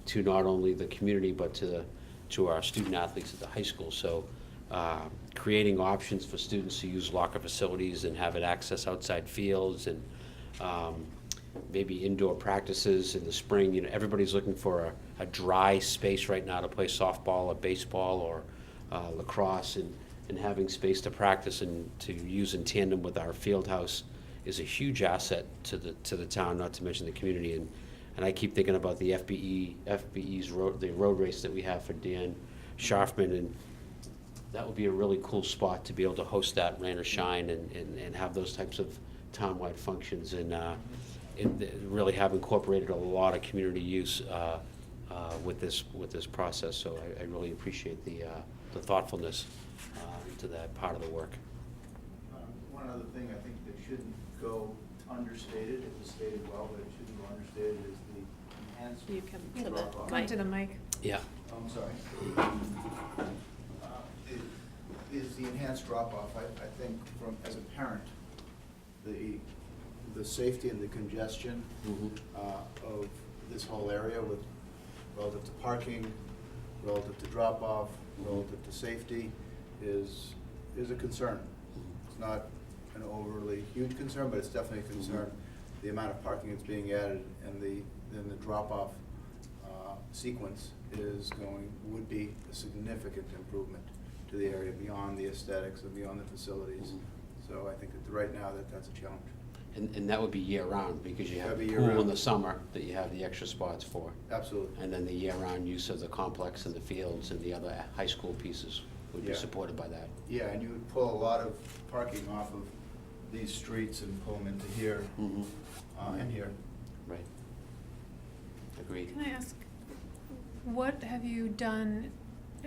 to not only the community but to our student athletes at the high school. So creating options for students to use locker facilities and have it access outside fields and maybe indoor practices in the spring. Everybody's looking for a dry space right now to play softball or baseball or lacrosse, and having space to practice and to use in tandem with our field house is a huge asset to the town, not to mention the community. And I keep thinking about the FBE's road race that we have for Dan Scharfman, and that would be a really cool spot to be able to host that rain or shine and have those types of townwide functions and really have incorporated a lot of community use with this process. So I really appreciate the thoughtfulness into that part of the work. One other thing I think that shouldn't go understated, it was stated well, but it shouldn't go understated, is the enhanced You come to the drop-off. Come to the mic. Yeah. I'm sorry. Is the enhanced drop-off. I think as a parent, the safety and the congestion of this whole area with relative to parking, relative to drop-off, relative to safety is a concern. It's not an overly huge concern, but it's definitely a concern. The amount of parking that's being added and then the drop-off sequence would be a significant improvement to the area beyond the aesthetics and beyond the facilities. So I think that right now that's a challenge. And that would be year-round, because you have That'd the be pool in year-round. the summer that you have the extra spots for. Absolutely. And then the year-round use of the complex and the fields and the other high school pieces would be Yeah. supported by that. Yeah, and you would pull a lot of parking off of these streets and pull them into here and here. Right. Agreed. Can I ask, what have you done,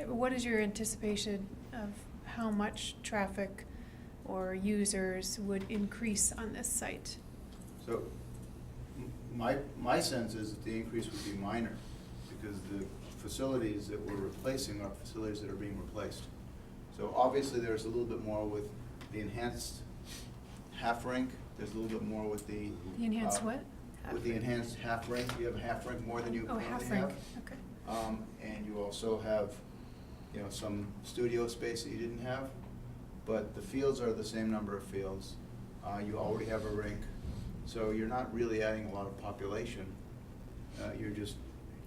what is your anticipation of how much traffic or users would increase on this site? So my sense is that the increase would be minor, because the facilities that we're replacing are facilities that are being replaced. So obviously there's a little bit more with the enhanced half rink, there's a little bit more with the. The enhanced what? with the rink. enhanced half rink, you have a half rink more than you Oh, currently half have. rink, okay. And you also have, some studio space that you didn't have, but the fields are the same number of fields. You already have a rink, so you're not really adding a lot of population. You're just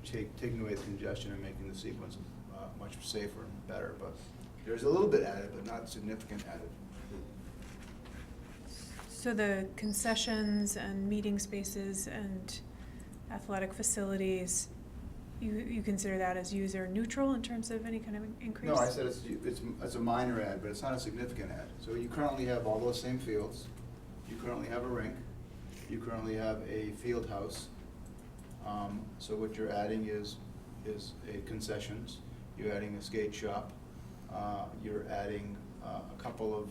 taking away the congestion and making the sequence much safer and better, but there's a little bit added, but not significant added. So the concessions and meeting spaces and athletic facilities, you consider that as user neutral in terms of any kind of increase? No, I said it's a minor add, but it's not a significant add. So you currently have all those same fields, you currently have a rink, you currently have a field house. So what you're adding is a concessions, you're adding a skate shop, you're adding a couple of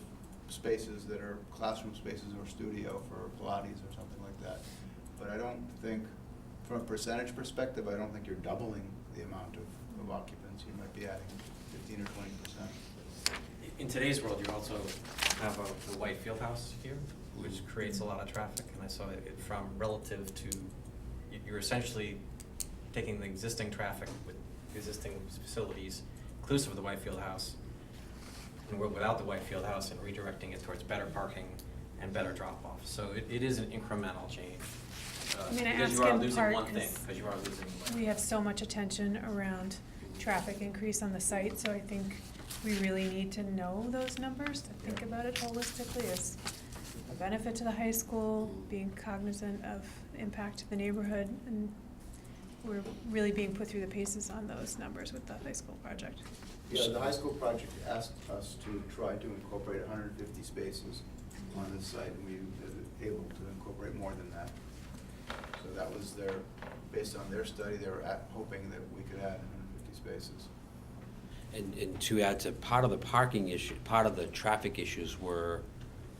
spaces that are classroom spaces or studio for Pilates or something like that. But I don't think, from a percentage perspective, I don't think you're doubling the amount of occupants. You might be adding 15 or 20%. In today's world, you also have the white field house here, which creates a lot of traffic, and I saw it from relative to, you're essentially taking the existing traffic with existing facilities, inclusive of the white field house, and without the white field house, and redirecting it towards better parking and better drop-off. So it is an incremental change. I mean, I Because ask you are in losing part one thing, because because you are losing the white. we have so much attention around traffic increase on the site, so I think we really need to know those numbers to think about it holistically as a benefit to the high school, being cognizant of impact to the neighborhood, and we're really being put through the paces on those numbers with the high school project. Yeah, the high school project asked us to try to incorporate 150 spaces on this site, and we were able to incorporate more than that. So that was based on their study, they were hoping that we could add 150 spaces. And to add to part of the parking issue, part of the traffic issues were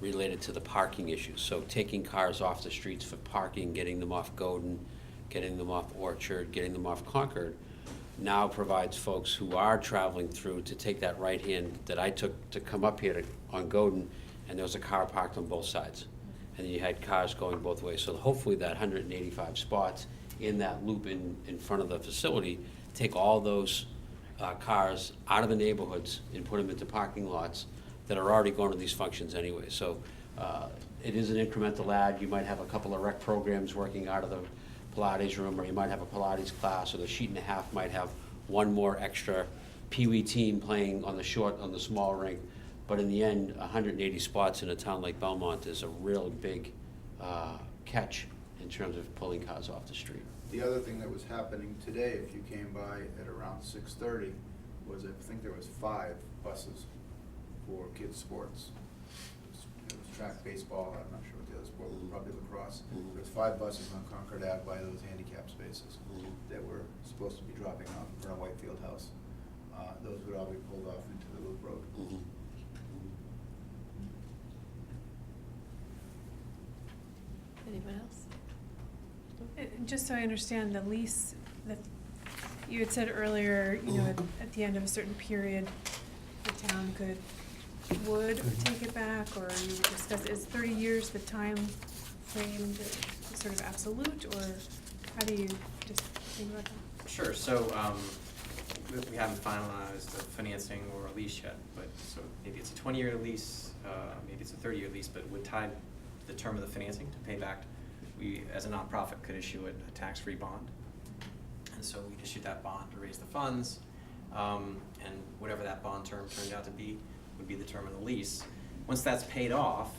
related to the parking issues. So taking cars off the streets for parking, getting them off Godin, getting them off Orchard, getting them off Concord, now provides folks who are traveling through to take that right hand that I took to come up here on Godin, and there was a car parked on both sides. And you had cars going both ways. So hopefully that 185 spots in that loop in front of the facility, take all those cars out of the neighborhoods and put them into parking lots that are already going to these functions anyway. So it is an incremental add. You might have a couple of rec programs working out of the Pilates room, or you might have a Pilates class, or the sheet and a half might have one more extra Pee-wee team playing on the small rink. But in the end, 180 spots in a town like Belmont is a real big catch in terms of pulling cars off the street. The other thing that was happening today, if you came by at around 6:30, was I think there was 5 buses for kids' sports. It was track baseball, I'm not sure what the other sport was, probably lacrosse. There was 5 buses on Concord Ave by those handicap spaces that were supposed to be dropping off in front of White Field House. Those would all be pulled off into the loop road. Anyone else? Just so I understand, the lease, that you had said earlier, at the end of a certain period, the town would take it back, or you would discuss, is 30 years the time frame that sort of absolute, or how do you just think about that? Sure, so we haven't finalized the financing or a lease yet, but so maybe it's a 20-year lease, maybe it's a 30-year lease, but would tie the term of the financing to pay back. We, as a nonprofit, could issue a tax-free bond. And so we'd issue that bond to raise the funds, and whatever that bond term turned out to be would be the term of the lease. Once that's paid off,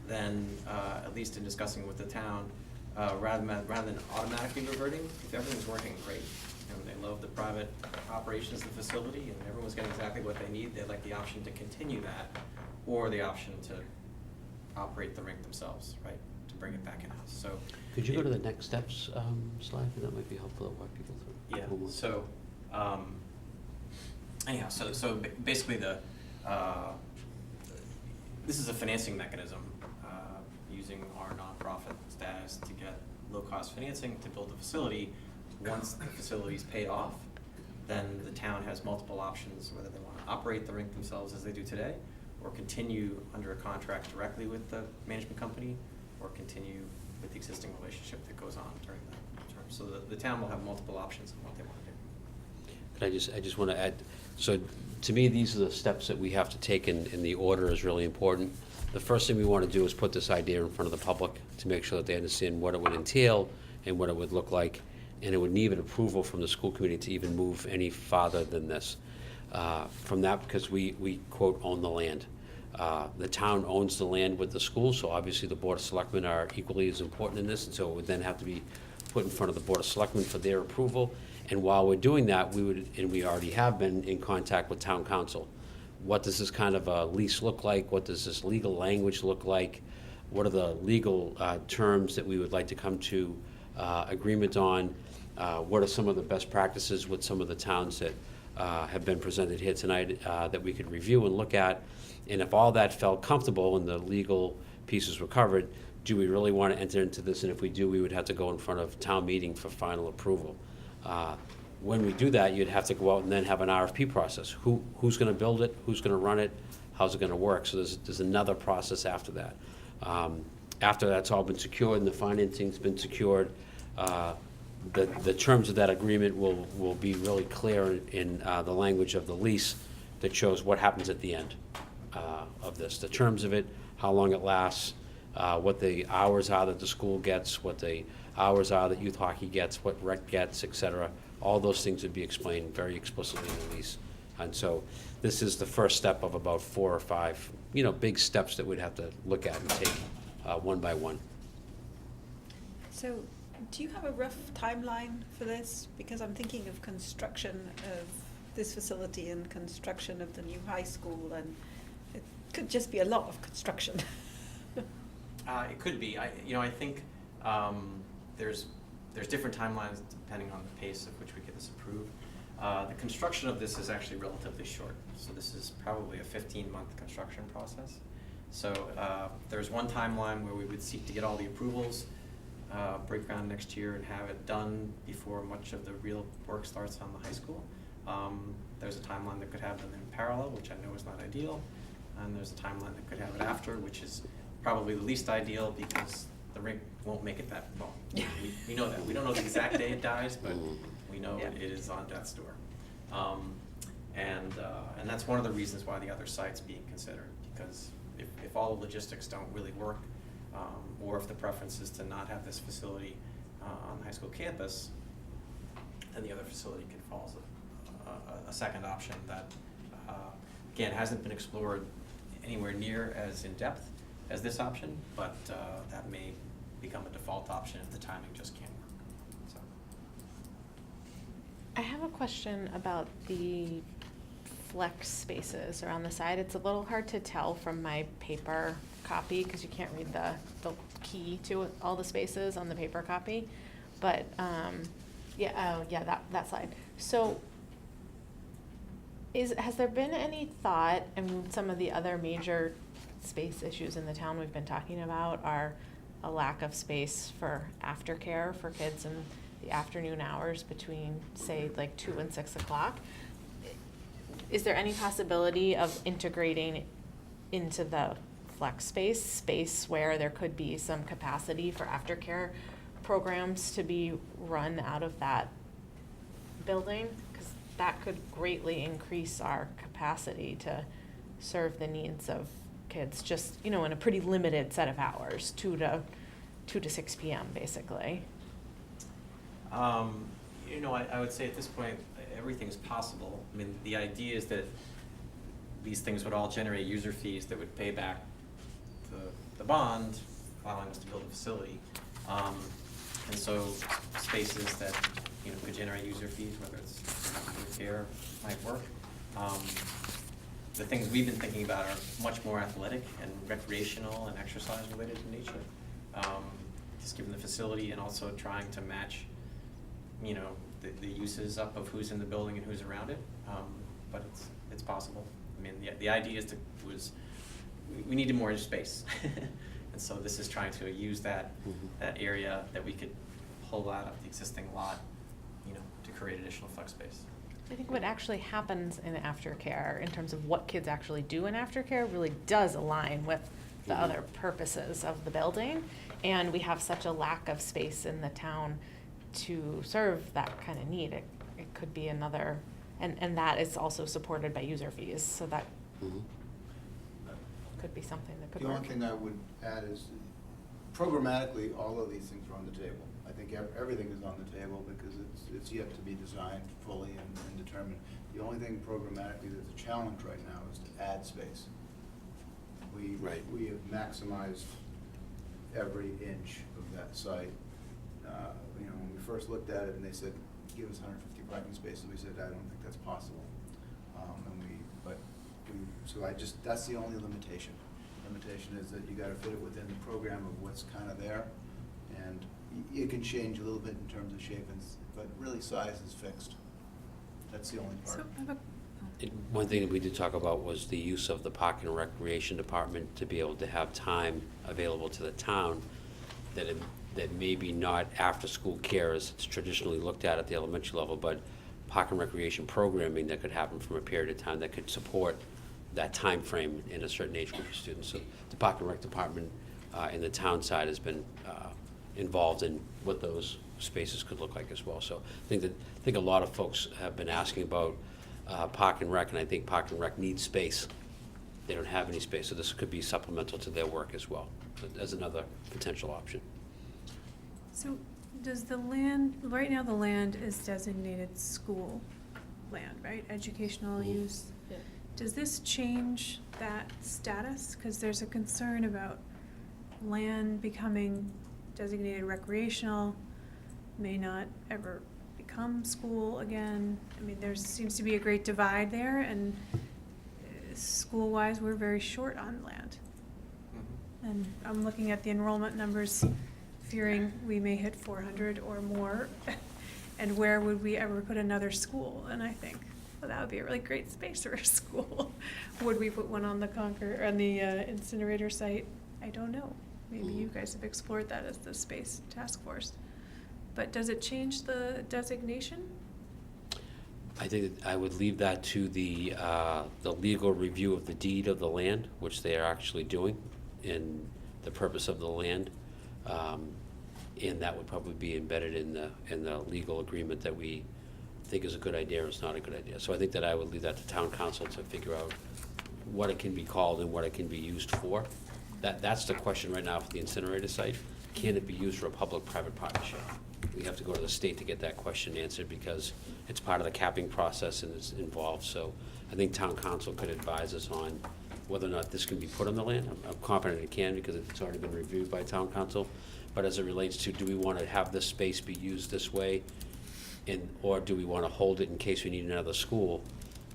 then, at least in discussing with the town, rather than automatically reverting, if everything's working great, and they love the private operations of the facility, and everyone's getting exactly what they need, they'd like the option to continue that, or the option to operate the rink themselves, right, to bring it back in-house, so. Could you go to the next steps slide? That might be helpful to walk people through. Yeah, so, anyhow, so basically this is a financing mechanism, using our nonprofit status to get low-cost financing to build the facility. Once the facility's paid off, then the town has multiple options, whether they want to operate the rink themselves as they do today, or continue under a contract directly with the management company, or continue with the existing relationship that goes on during that term. So the town will have multiple options on what they want to do. I just want to add, so to me, these are the steps that we have to take, and the order is really important. The first thing we want to do is put this idea in front of the public to make sure that they understand what it would entail and what it would look like, and it would need an approval from the school committee to even move any farther than this. From that, because we quote, own the land. The town owns the land with the school, so obviously the Board of Selectmen are equally as important in this, and so it would then have to be put in front of the Board of Selectmen for their approval. And while we're doing that, we would, and we already have been in contact with town council. What does this kind of a lease look like? What does this legal language look like? What are the legal terms that we would like to come to agreement on? What are some of the best practices with some of the towns that have been presented here tonight that we could review and look at? And if all that felt comfortable and the legal pieces were covered, do we really want to enter into this? And if we do, we would have to go in front of town meeting for final approval. When we do that, you'd have to go out and then have an RFP process. Who's going to build it? Who's going to run it? How's it going to work? So there's another process after that. After that's all been secured and the financing's been secured, the terms of that agreement will be really clear in the language of the lease that shows what happens at the end of this. The terms of it, how long it lasts, what the hours are that the school gets, what the hours are that youth hockey gets, what rec gets, et cetera. All those things would be explained very explicitly in the lease. And so this is the first step of about 4 or 5, big steps that we'd have to look at and take one by one. So, do you have a rough timeline for this? Because I'm thinking of construction of this facility and construction of the new high school, and it could just be a lot of construction. It could be. I think there's different timelines depending on the pace at which we get this approved. The construction of this is actually relatively short. So this is probably a 15-month construction process. So there's one timeline where we would seek to get all the approvals, break ground next year, and have it done before much of the real work starts on the high school. There's a timeline that could have them in parallel, which I know is not ideal. And there's a timeline that could have it after, which is probably the least ideal because the rink won't make it that long. We know that. We don't know the exact day it dies, but we know it is on death's door. And that's one of the reasons why the other site's being considered, because if all the logistics don't really work, or if the preference is to not have this facility on the high school campus, then the other facility can fall as a second option that, again, hasn't been explored anywhere near as in depth as this option, but that may become a default option if the timing just can't work. So. I have a question about the flex spaces around the side. It's a little hard to tell from my paper copy because you can't read the key to all the spaces on the paper copy. But that slide. So has there been any thought, and some of the other major space issues in the town we've been talking about are a lack of space for aftercare for kids in the afternoon hours between, say, like 2 and 6 o'clock. Is there any possibility of integrating into the flex space where there could be some capacity for aftercare programs to be run out of that building? Because that could greatly increase our capacity to serve the needs of kids, just, in a pretty limited set of hours, 2 to 6 p.m. basically. I would say at this point, everything's possible. I mean, the idea is that these things would all generate user fees that would pay back the bond, allowing us to build a facility. And so spaces that, could generate user fees, whether it's care, might work. The things we've been thinking about are much more athletic and recreational and exercise related in nature. Just given the facility and also trying to match, the uses up of who's in the building and who's around it. But it's possible. I mean, the idea was we needed more space. And so this is trying to use that area that we could pull out of the existing lot, to create additional flex space. I think what actually happens in aftercare in terms of what kids actually do in aftercare really does align with the other purposes of the building. and we have such a lack of space in the town to serve that kind of need. It could be another, and that is also supported by user fees, so that Mhm. could be something that could The work. only thing I would add is programmatically, all of these things are on the table. I think everything is on the table because it's yet to be designed fully and determined. The only thing programmatically that's a challenge right now is to add space. Right. We have maximized every inch of that site. You know, when we first looked at it and they said, give us 150 parking spaces, we said, I don't think that's possible. That's the only limitation. Limitation is that you gotta fit it within the program of what's kind of there. And it can change a little bit in terms of shape, but really size is fixed. That's the only So part. I have One thing that we did talk about was the use of the Park and Recreation Department to be able to have time available to the town that maybe not after-school care as it's traditionally looked at the elementary level, but Park and Recreation programming that could happen from a period of time that could support that time frame in a certain age group of students. So the Park and Rec Department in the town side has been involved in what those spaces could look like as well. So I think a lot of folks have been asking about Park and Rec, and I think Park and Rec needs space. They don't have any space, so this could be supplemental to their work as well, as another potential option. So does the land, right now the land is designated school land, right? Educational Mhm. use. Yeah. Does this change that status? Because there's a concern about land becoming designated recreational, may not ever become school again. I mean, there seems to be a great divide there, and school-wise, we're very short on land. Mhm. And I'm looking at the enrollment numbers, fearing we may hit 400 or more. And where would we ever put another school? And I think, well, that would be a really great space for a school. Would we put one on the incinerator site? I don't know. Maybe you guys have explored that as the space task force. But does it change the designation? I think that I would leave that to the legal review of the deed of the land, which they are actually doing, and the purpose of the land. And that would probably be embedded in the legal agreement that we think is a good idea or is not a good idea. So I think that I would leave that to town council to figure out what it can be called and what it can be used for. That's the question right now for the incinerator site. Can it be used for a public-private partnership? We have to go to the state to get that question answered because it's part of the capping process and it's involved. So I think town council could advise us on whether or not this can be put on the land. I'm confident it can because it's already been reviewed by town council. But as it relates to, do we want to have this space be used this way? Or do we want to hold it in case we need another school?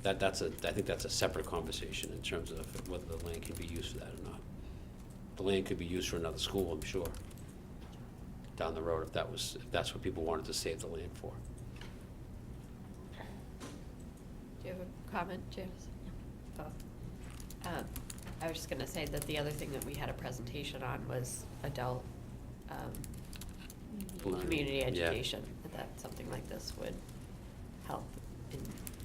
I think that's a separate conversation in terms of whether the land can be used for that or not. The land could be used for another school, I'm sure, down the road if that's what people wanted to save the land for. Do you have a comment, Janice? Oh. I was just gonna say that the other thing that we had a presentation on was adult Learning, community yeah. education, that something like this would help and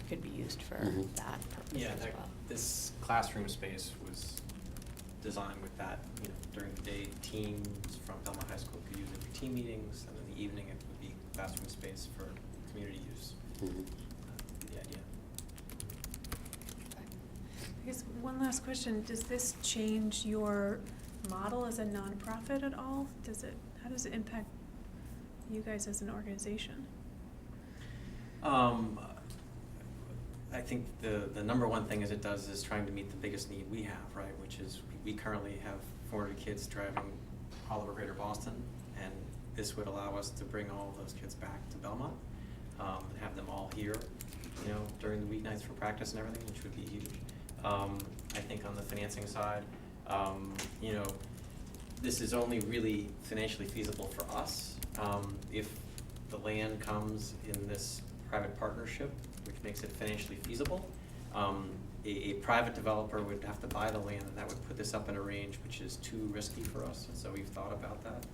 could be used for Mhm. that purpose Yeah, as well. this classroom space was designed with that, during the day, teams from Belmont High School could use it for team meetings, and in the evening it would be classroom space for community use. Mhm. The idea. I guess one last question, does this change your model as a nonprofit at all? How does it impact you guys as an organization? I think the number one thing it does is trying to meet the biggest need we have, right, which is we currently have 400 kids driving all over Greater Boston, and this would allow us to bring all of those kids back to Belmont, and have them all here, during the weeknights for practice and everything, which would be huge. I think on the financing side, this is only really financially feasible for us. If the land comes in this private partnership, which makes it financially feasible, a private developer would have to buy the land, and that would put this up in a range which is too risky for us, and so we've thought about that.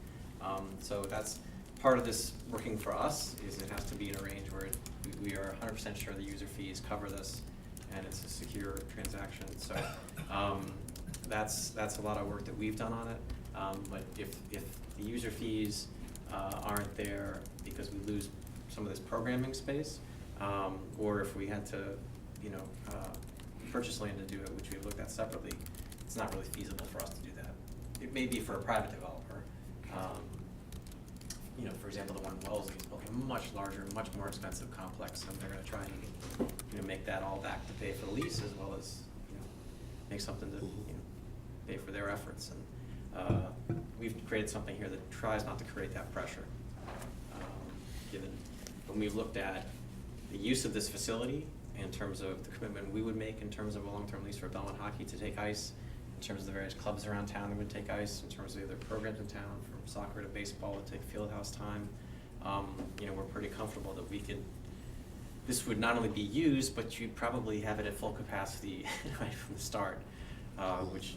So that's part of this working for us, is it has to be in a range where we are 100% sure the user fees cover this, and it's a secure transaction. So that's a lot of work that we've done on it. But if the user fees aren't there because we lose some of this programming space, or if we had to, purchase land to do it, which we've looked at separately, it's not really feasible for us to do that. It may be for a private developer. For example, the one in Wellesley is building a much larger, much more expensive complex, and they're gonna try and, make that all back to pay for the lease as well as, make something to, pay for their efforts. And we've created something here that tries not to create that pressure. Given when we've looked at the use of this facility in terms of the commitment we would make in terms of a long-term lease for Belmont hockey to take ice, in terms of the various clubs around town that would take ice, in terms of the other programs in town, from soccer to baseball to take field house time, we're pretty comfortable that this would not only be used, but you'd probably have it at full capacity right from the start, which,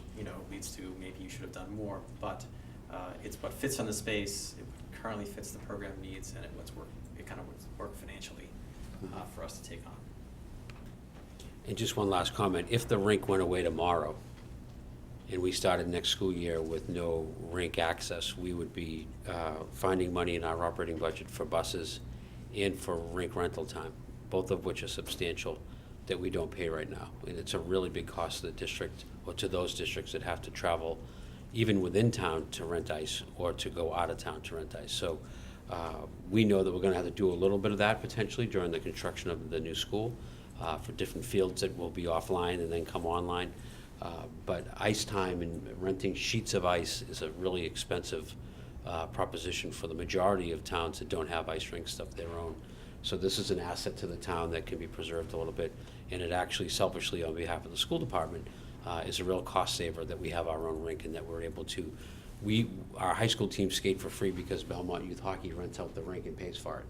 leads to maybe you should have done more, but it's what fits on the space, it currently fits the program needs, and it kind of work financially for us to take on. And just one last comment, if the rink went away tomorrow and we started next school year with no rink access, we would be finding money in our operating budget for buses and for rink rental time, both of which are substantial, that we don't pay right now. And it's a really big cost to the district, or to those districts that have to travel even within town to rent ice, or to go out of town to rent ice. So we know that we're gonna have to do a little bit of that potentially during the construction of the new school for different fields that will be offline and then come online. But ice time and renting sheets of ice is a really expensive proposition for the majority of towns that don't have ice rinks of their own. So this is an asset to the town that can be preserved a little bit, and it actually selfishly, on behalf of the school department, is a real cost saver that we have our own rink and that we're able to. Our high school team skate for free because Belmont Youth Hockey rents out the rink and pays for it,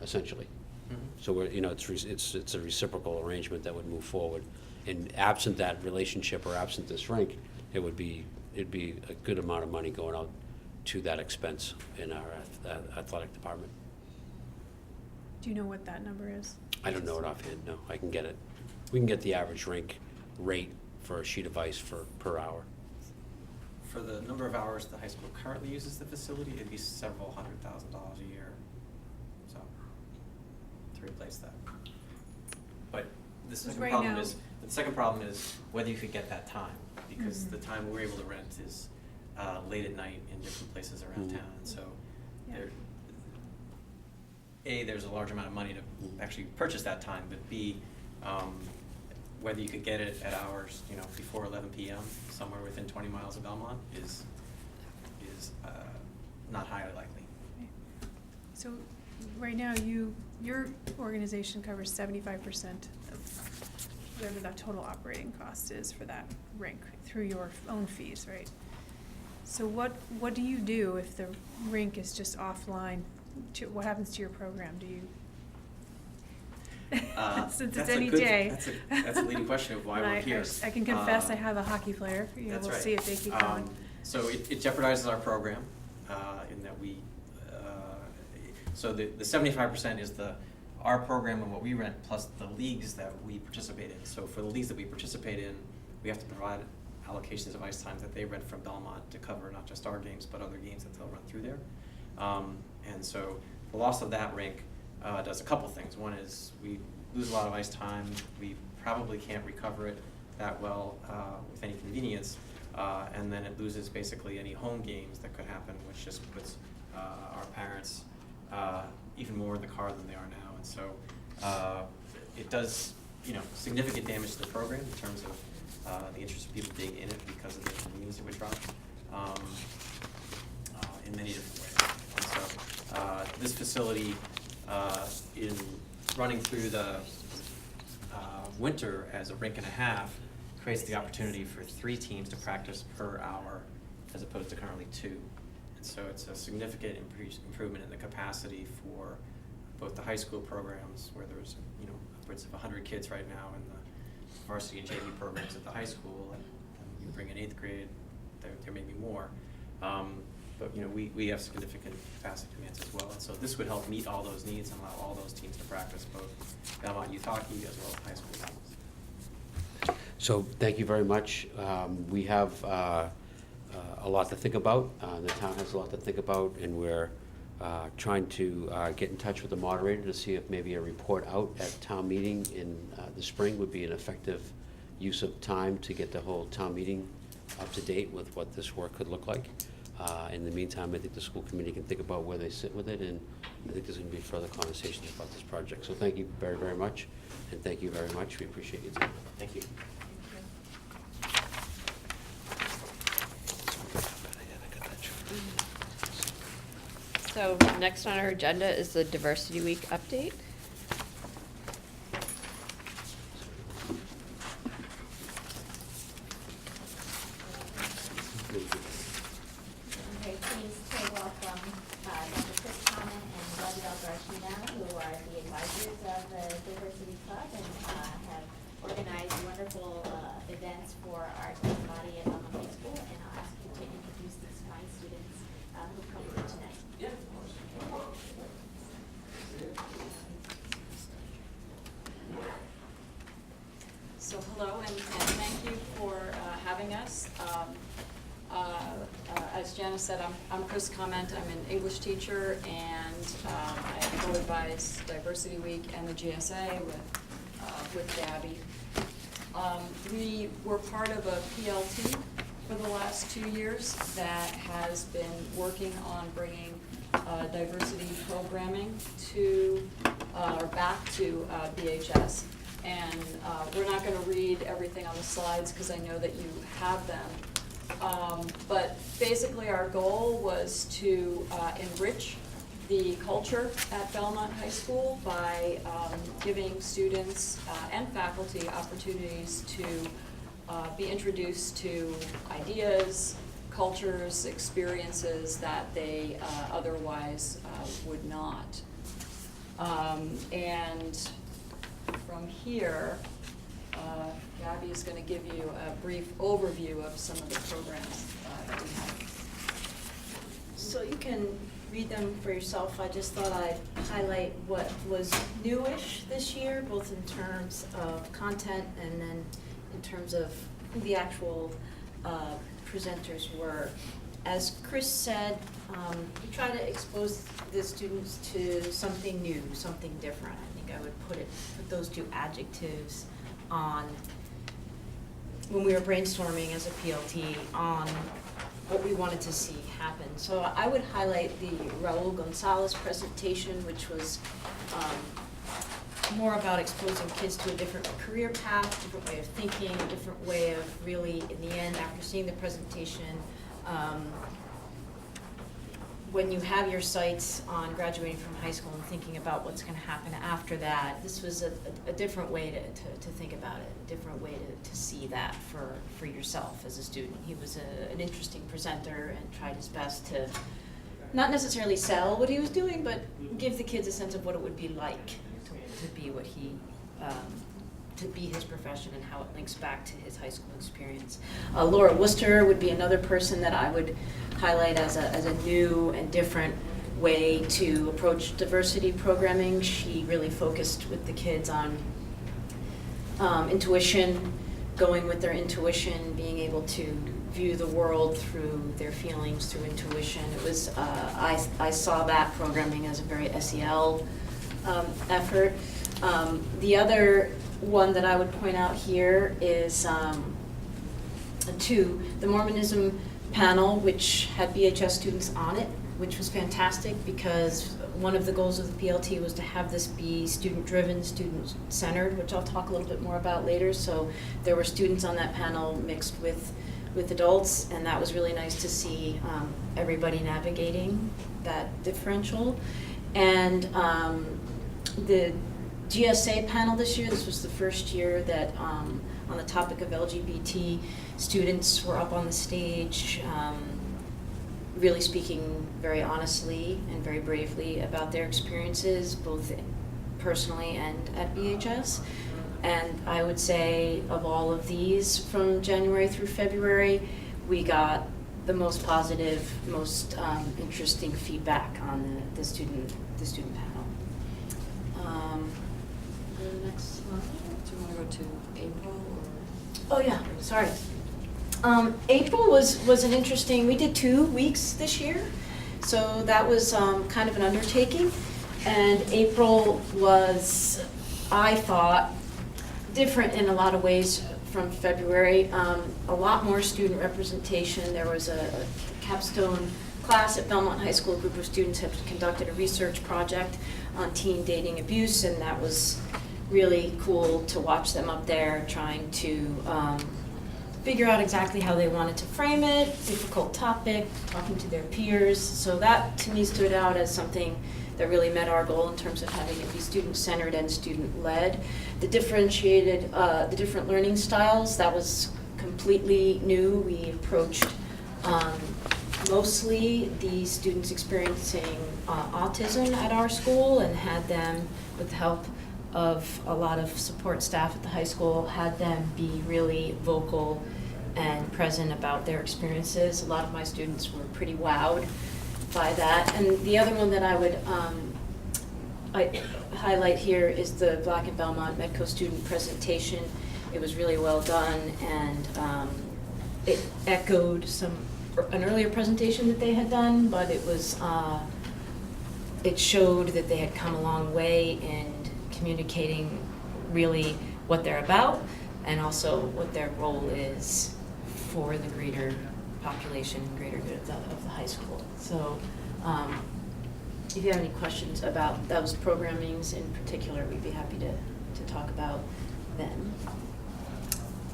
essentially. Mm-hmm. So it's a reciprocal arrangement that would move forward. And absent that relationship, or absent this rink, it'd be a good amount of money going out to that expense in our athletic department. Do you know what that number is? I don't know it offhand, no, I can get it. We can get the average rink rate for a sheet of ice per hour. For the number of hours the high school currently uses the facility, it'd be several $100,000 a year, so, to replace that. But the second problem is whether you could get that time, because the time we're able to rent is late at night in different places around town, and so there's a large amount of money to actually purchase that time, but B, whether you could get it at hours, before 11 p.m. somewhere within 20 miles of Belmont is not highly likely. So right now, your organization covers 75% of whatever that total operating cost is for that rink through your own fees, right? So what do you do if the rink is just offline? What happens to your program? Do you? Since it's any day. That's a leading question of why we're here. I can confess I have a hockey player. That's We'll right. see if they keep going. So it jeopardizes our program in that we. So the 75% is our program and what we rent plus the leagues that we participate in. So for the leagues that we participate in, we have to provide allocations of ice time that they rent from Belmont to cover not just our games but other games that they'll run through there. And so the loss of that rink does a couple things. One is we lose a lot of ice time. We probably can't recover it that well with any convenience. And then it loses basically any home games that could happen, which just puts our parents even more in the car than they are now. And so it does significant damage to the program in terms of the interest of people being in it because of the convenience it would drop in many different ways. And so this facility in running through the winter as a rink and a half creates the opportunity for 3 teams to practice per hour as opposed to currently 2. And so it's a significant improvement in the capacity for both the high school programs, where there's upwards of 100 kids right now in the varsity and JV programs at the high school, and you bring in 8th grade, there may be more. But we have significant capacity demands as well, and so this would help meet all those needs and allow all those teams to practice both Belmont Youth Hockey as well as high school teams. So thank you very much. We have a lot to think about. The town has a lot to think about, and we're trying to get in touch with the moderator to see if maybe a report out at town meeting in the spring would be an effective use of time to get the whole town meeting up to date with what this work could look like. In the meantime, I think the school committee can think about where they sit with it, and I think there's going to be further conversations about this project. So thank you very, very much, and thank you very much. We appreciate your time. Thank you. So next on our agenda is the Diversity Week update. I'm very pleased to welcome Dr. Chris Common and Gabrielle Garcina, who are the advisors of the Diversity Club and have organized wonderful events for our student body at Belmont High School. And I'll ask you to introduce these fine students who've come here tonight. So hello, and thank you for having us. As Janice said, I'm Chris Comment. I'm an English teacher, and I co-advise Diversity Week and the GSA with Gabby. We were part of a PLT for the last 2 years that has been working on bringing diversity programming to, or back to BHS. And we're not going to read everything on the slides because I know that you have them. But basically our goal was to enrich the culture at Belmont High School by giving students and faculty opportunities to be introduced to ideas, cultures, experiences that they otherwise would not. And from here, Gabby is going to give you a brief overview of some of the programs that we have. So you can read them for yourself. I just thought I'd highlight what was newish this year, both in terms of content and then in terms of who the actual presenters were. As Chris said, we try to expose the students to something new, something different. I think I would put those two adjectives on when we were brainstorming as a PLT on what we wanted to see happen. So I would highlight the Raul Gonzalez presentation, which was more about exposing kids to a different career path, different way of thinking, a different way of really, in the end, after seeing the presentation, when you have your sights on graduating from high school and thinking about what's going to happen after that, this was a different way to think about it, a different way to see that for yourself as a student. He was an interesting presenter and tried his best to not necessarily sell what he was doing, but give the kids a sense of what it would be like to be what he, to be his profession and how it links back to his high school experience. Laura Worcester would be another person that I would highlight as a new and different way to approach diversity programming. She really focused with the kids on intuition, going with their intuition, being able to view the world through their feelings, through intuition. It was, I saw that programming as a very SEL effort. The other one that I would point out here is the Mormonism panel, which had BHS students on it, which was fantastic because one of the goals of the PLT was to have this be student-driven, student-centered, which I'll talk a little bit more about later. So there were students on that panel mixed with adults, and that was really nice to see everybody navigating that differential. And the GSA panel this year, this was the first year that on the topic of LGBT, students were up on the stage really speaking very honestly and very bravely about their experiences, both personally and at BHS. And I would say of all of these from January through February, we got the most positive, most interesting feedback on the student panel. Go to the next slide. Do you want to go to April or? Oh yeah, sorry. April was an interesting, we did 2 weeks this year, so that was kind of an undertaking. And April was, I thought, different in a lot of ways from February. A lot more student representation. There was a capstone class at Belmont High School. A group of students have conducted a research project on teen dating abuse, and that was really cool to watch them up there trying to figure out exactly how they wanted to frame it, difficult topic, talking to their peers. So that to me stood out as something that really met our goal in terms of having it be student-centered and student-led. The differentiated, the different learning styles, that was completely new. We approached mostly the students experiencing autism at our school and had them, with the help of a lot of support staff at the high school, had them be really vocal and present about their experiences. A lot of my students were pretty wowed by that. And the other one that I would highlight here is the Black and Belmont Medco student presentation. It was really well done, and it echoed an earlier presentation that they had done, but it was it showed that they had come a long way in communicating really what they're about and also what their role is for the greater population, greater good of the high school. So if you have any questions about those programmings in particular, we'd be happy to talk about them.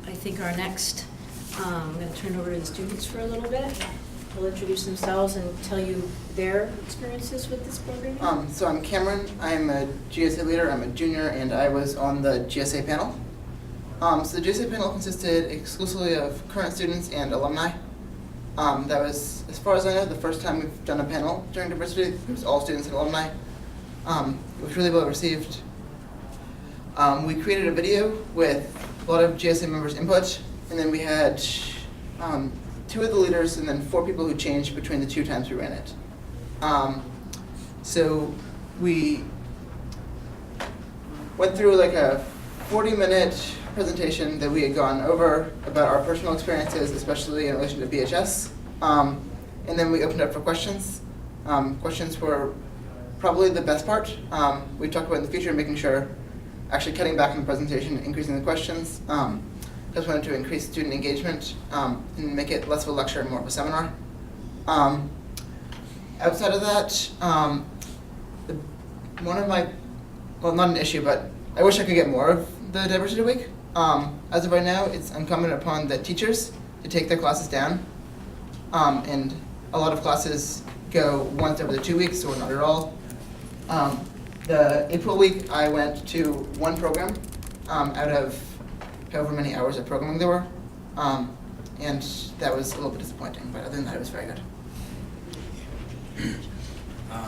I think our next, I'm going to turn over to the students for a little bit. They'll introduce themselves and tell you their experiences with this program. So I'm Cameron. I'm a GSA leader. I'm a junior, and I was on the GSA panel. So the GSA panel consisted exclusively of current students and alumni. That was, as far as I know, the first time we've done a panel during diversity. It was all students and alumni. It was really well received. We created a video with a lot of GSA members' input, and then we had 2 of the leaders and then 4 people who changed between the 2 times we ran it. So we went through like a 40-minute presentation that we had gone over about our personal experiences, especially in relation to BHS. And then we opened up for questions. Questions were probably the best part. We talked about in the future making sure, actually cutting back on the presentation, increasing the questions. Just wanted to increase student engagement and make it less of a lecture and more of a seminar. Outside of that, one of my, well, not an issue, but I wish I could get more of the Diversity Week. As of right now, it's incumbent upon the teachers to take their classes down. And a lot of classes go once every 2 weeks or not at all. The April week, I went to 1 program out of however many hours of programming there were. And that was a little bit disappointing, but other than that, it was very good.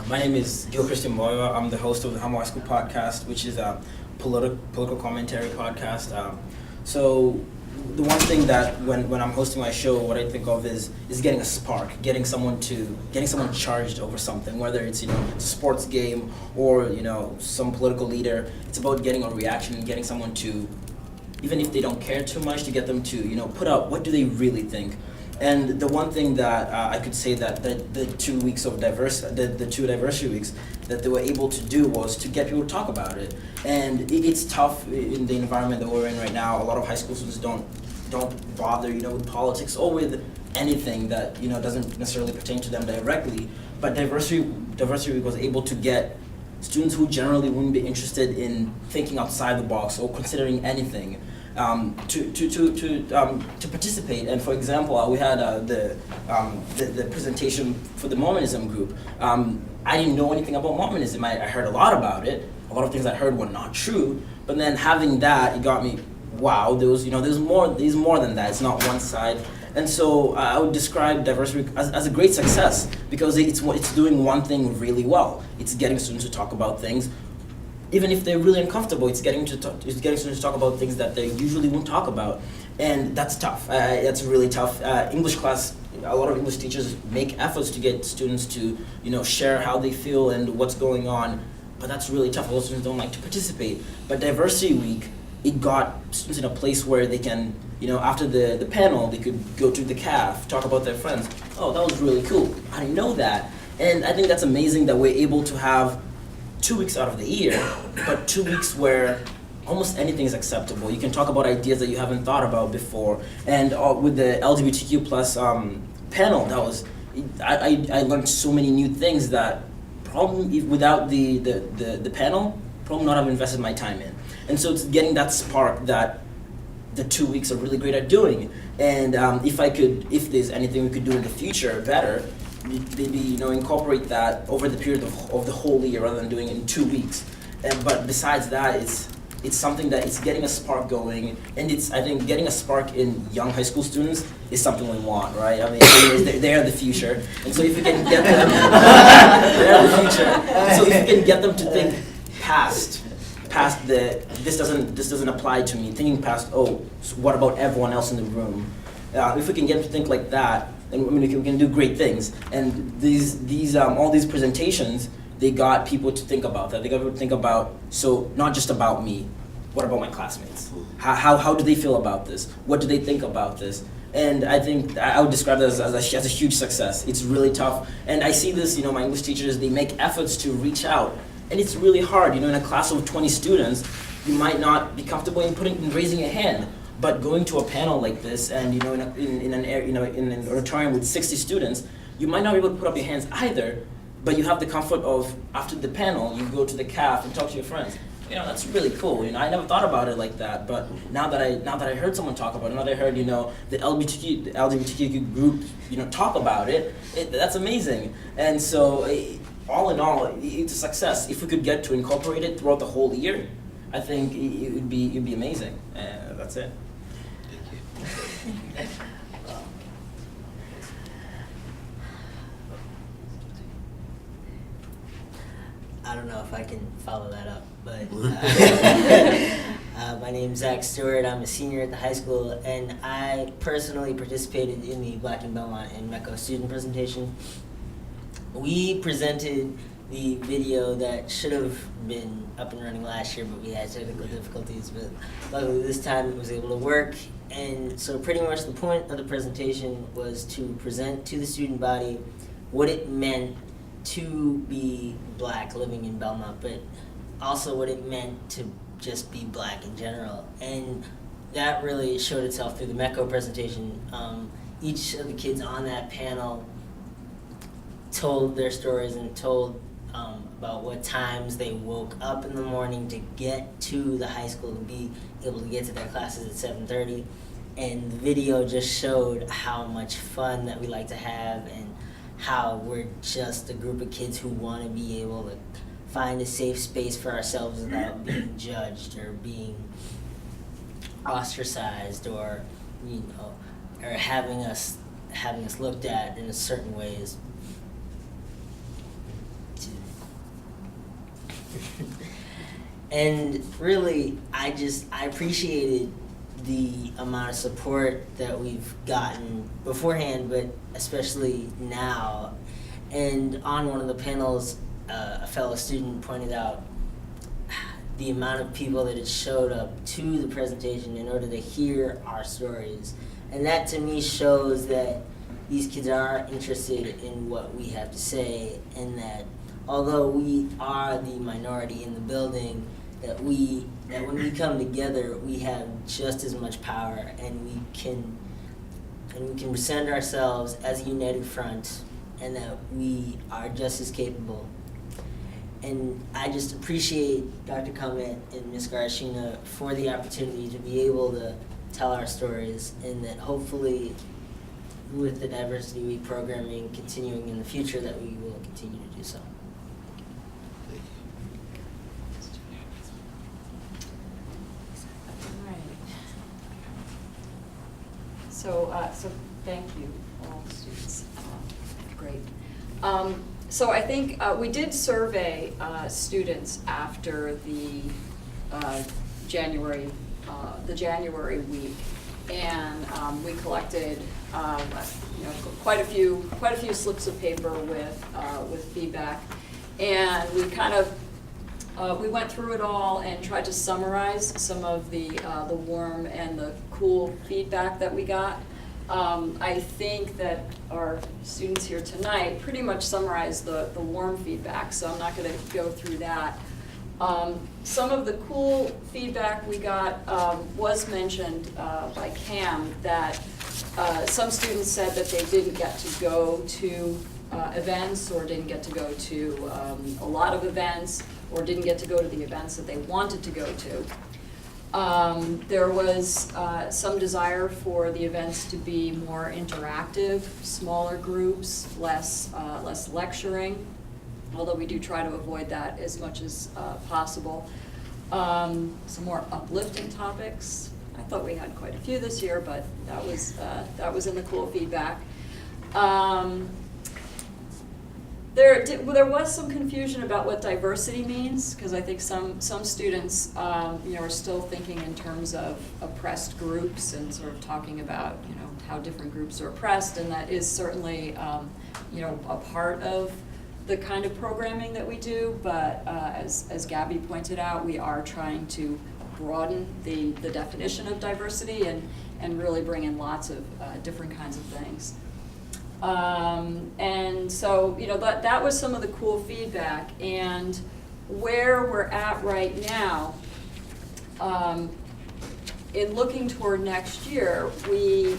My name is Gil Christian Moira. I'm the host of the Hamo High School podcast, which is a political commentary podcast. So the one thing that when I'm hosting my show, what I think of is getting a spark, getting someone charged over something, whether it's a sports game or some political leader. It's about getting a reaction and getting someone to, even if they don't care too much, to get them to put out what do they really think. And the one thing that I could say that the 2 weeks of the 2 diversity weeks that they were able to do was to get people to talk about it. And it's tough in the environment that we're in right now. A lot of high school students don't bother with politics or with anything that doesn't necessarily pertain to them directly. But diversity week was able to get students who generally wouldn't be interested in thinking outside the box or considering anything. To participate. And for example, we had the presentation for the Mormonism group. I didn't know anything about Mormonism. I heard a lot about it. A lot of things I heard were not true. But then having that, it got me, wow, there's more than that. It's not one side. And so I would describe Diversity Week as a great success because it's doing one thing really well. It's getting students to talk about things. Even if they're really uncomfortable, it's getting students to talk about things that they usually won't talk about, and that's tough. That's really tough. English class, a lot of English teachers make efforts to get students to share how they feel and what's going on, but that's really tough. A lot of students don't like to participate. But Diversity Week it got students in a place where they can, after the panel, they could go to the caf, talk about their friends. Oh, that was really cool. I didn't know that. And I think that's amazing that we're able to have 2 weeks out of the year, but 2 weeks where almost anything is acceptable. You can talk about ideas that you haven't thought about before. And with the LGBTQ plus panel, I learned so many new things that probably without the panel, probably not have invested my time in. And so it's getting that spark that the 2 weeks are really great at doing. And if there's anything we could do in the future better, maybe incorporate that over the period of the whole year rather than doing it in 2 weeks. But besides that, it's something that it's getting a spark going, and I think getting a spark in young high school students is something we want, right? I mean, they're the future, and so if we can get them, they're the future. And so if we can get them to think past this doesn't apply to me, thinking past, so what about everyone else in the room? If we can get them to think like that, then we can do great things. And these all these presentations, they got people to think about that. They got people to think about, so not just about me, what about my classmates? How do they feel about this? What do they think about this? And I think I would describe that as a huge success. It's really tough. And I see this, my English teachers, they make efforts to reach out. And it's really hard, in a class of 20 students, you might not be comfortable in raising a hand. But going to a panel like this, and in an auditorium with 60 students, you might not be able to put up your hands either. But you have the comfort of, after the panel, you go to the caf and talk to your friends. That's really cool. I never thought about it like that. But now that I heard someone talk about it, now that I heard the LGBTQ group talk about it, that's amazing. And so all in all, it's a success. If we could get to incorporate it throughout the whole year, I think it would be amazing. That's it. I don't know if I can follow that up, but my name's Zach Stewart. I'm a senior at the high school, and I personally participated in the Black and Belmont and MECO student presentation. We presented the video that should have been up and running last year, but we had technical difficulties, but luckily this time it was able to work. And so pretty much the point of the presentation was to present to the student body what it meant to be Black living in Belmont, but also what it meant to just be Black in general. And that really showed itself through the MECO presentation. Each of the kids on that panel told their stories and told about what times they woke up in the morning to get to the high school, to be able to get to their classes at 7:30. And the video just showed how much fun that we like to have, and how we're just a group of kids who want to be able to find a safe space for ourselves without being judged or being ostracized, or or having us looked at in a certain ways. And really, I appreciated the amount of support that we've gotten beforehand, but especially now. And on one of the panels, a fellow student pointed out the amount of people that had showed up to the presentation in order to hear our stories. And that to me shows that these kids are interested in what we have to say, and that although we are the minority in the building, that when we come together, we have just as much power, and we can present ourselves as a united front, and that we are just as capable. And I just appreciate Dr. Comet and Ms. Garashina for the opportunity to be able to tell our stories, and that hopefully with the Diversity Week programming continuing in the future, that we will continue to do so. So thank you, all the students. Great. So I think we did survey students after the January week, and we collected quite a few slips of paper with feedback, and we kind of We went through it all and tried to summarize some of the warm and the cool feedback that we got. I think that our students here tonight pretty much summarized the warm feedback, so I'm not gonna go through that. Some of the cool feedback we got was mentioned by Cam, that some students said that they didn't get to go to events, or didn't get to go to a lot of events, or didn't get to go to the events that they wanted to go to. There was some desire for the events to be more interactive, smaller groups, less lecturing, although we do try to avoid that as much as possible. Some more uplifting topics. I thought we had quite a few this year, but that was in the cool feedback. There was some confusion about what diversity means, because I think some students are still thinking in terms of oppressed groups, and sort of talking about how different groups are oppressed, and that is certainly a part of the kind of programming that we do. But as Gabby pointed out, we are trying to broaden the definition of diversity and really bring in lots of different kinds of things. And so, that was some of the cool feedback. And where we're at right now, in looking toward next year, we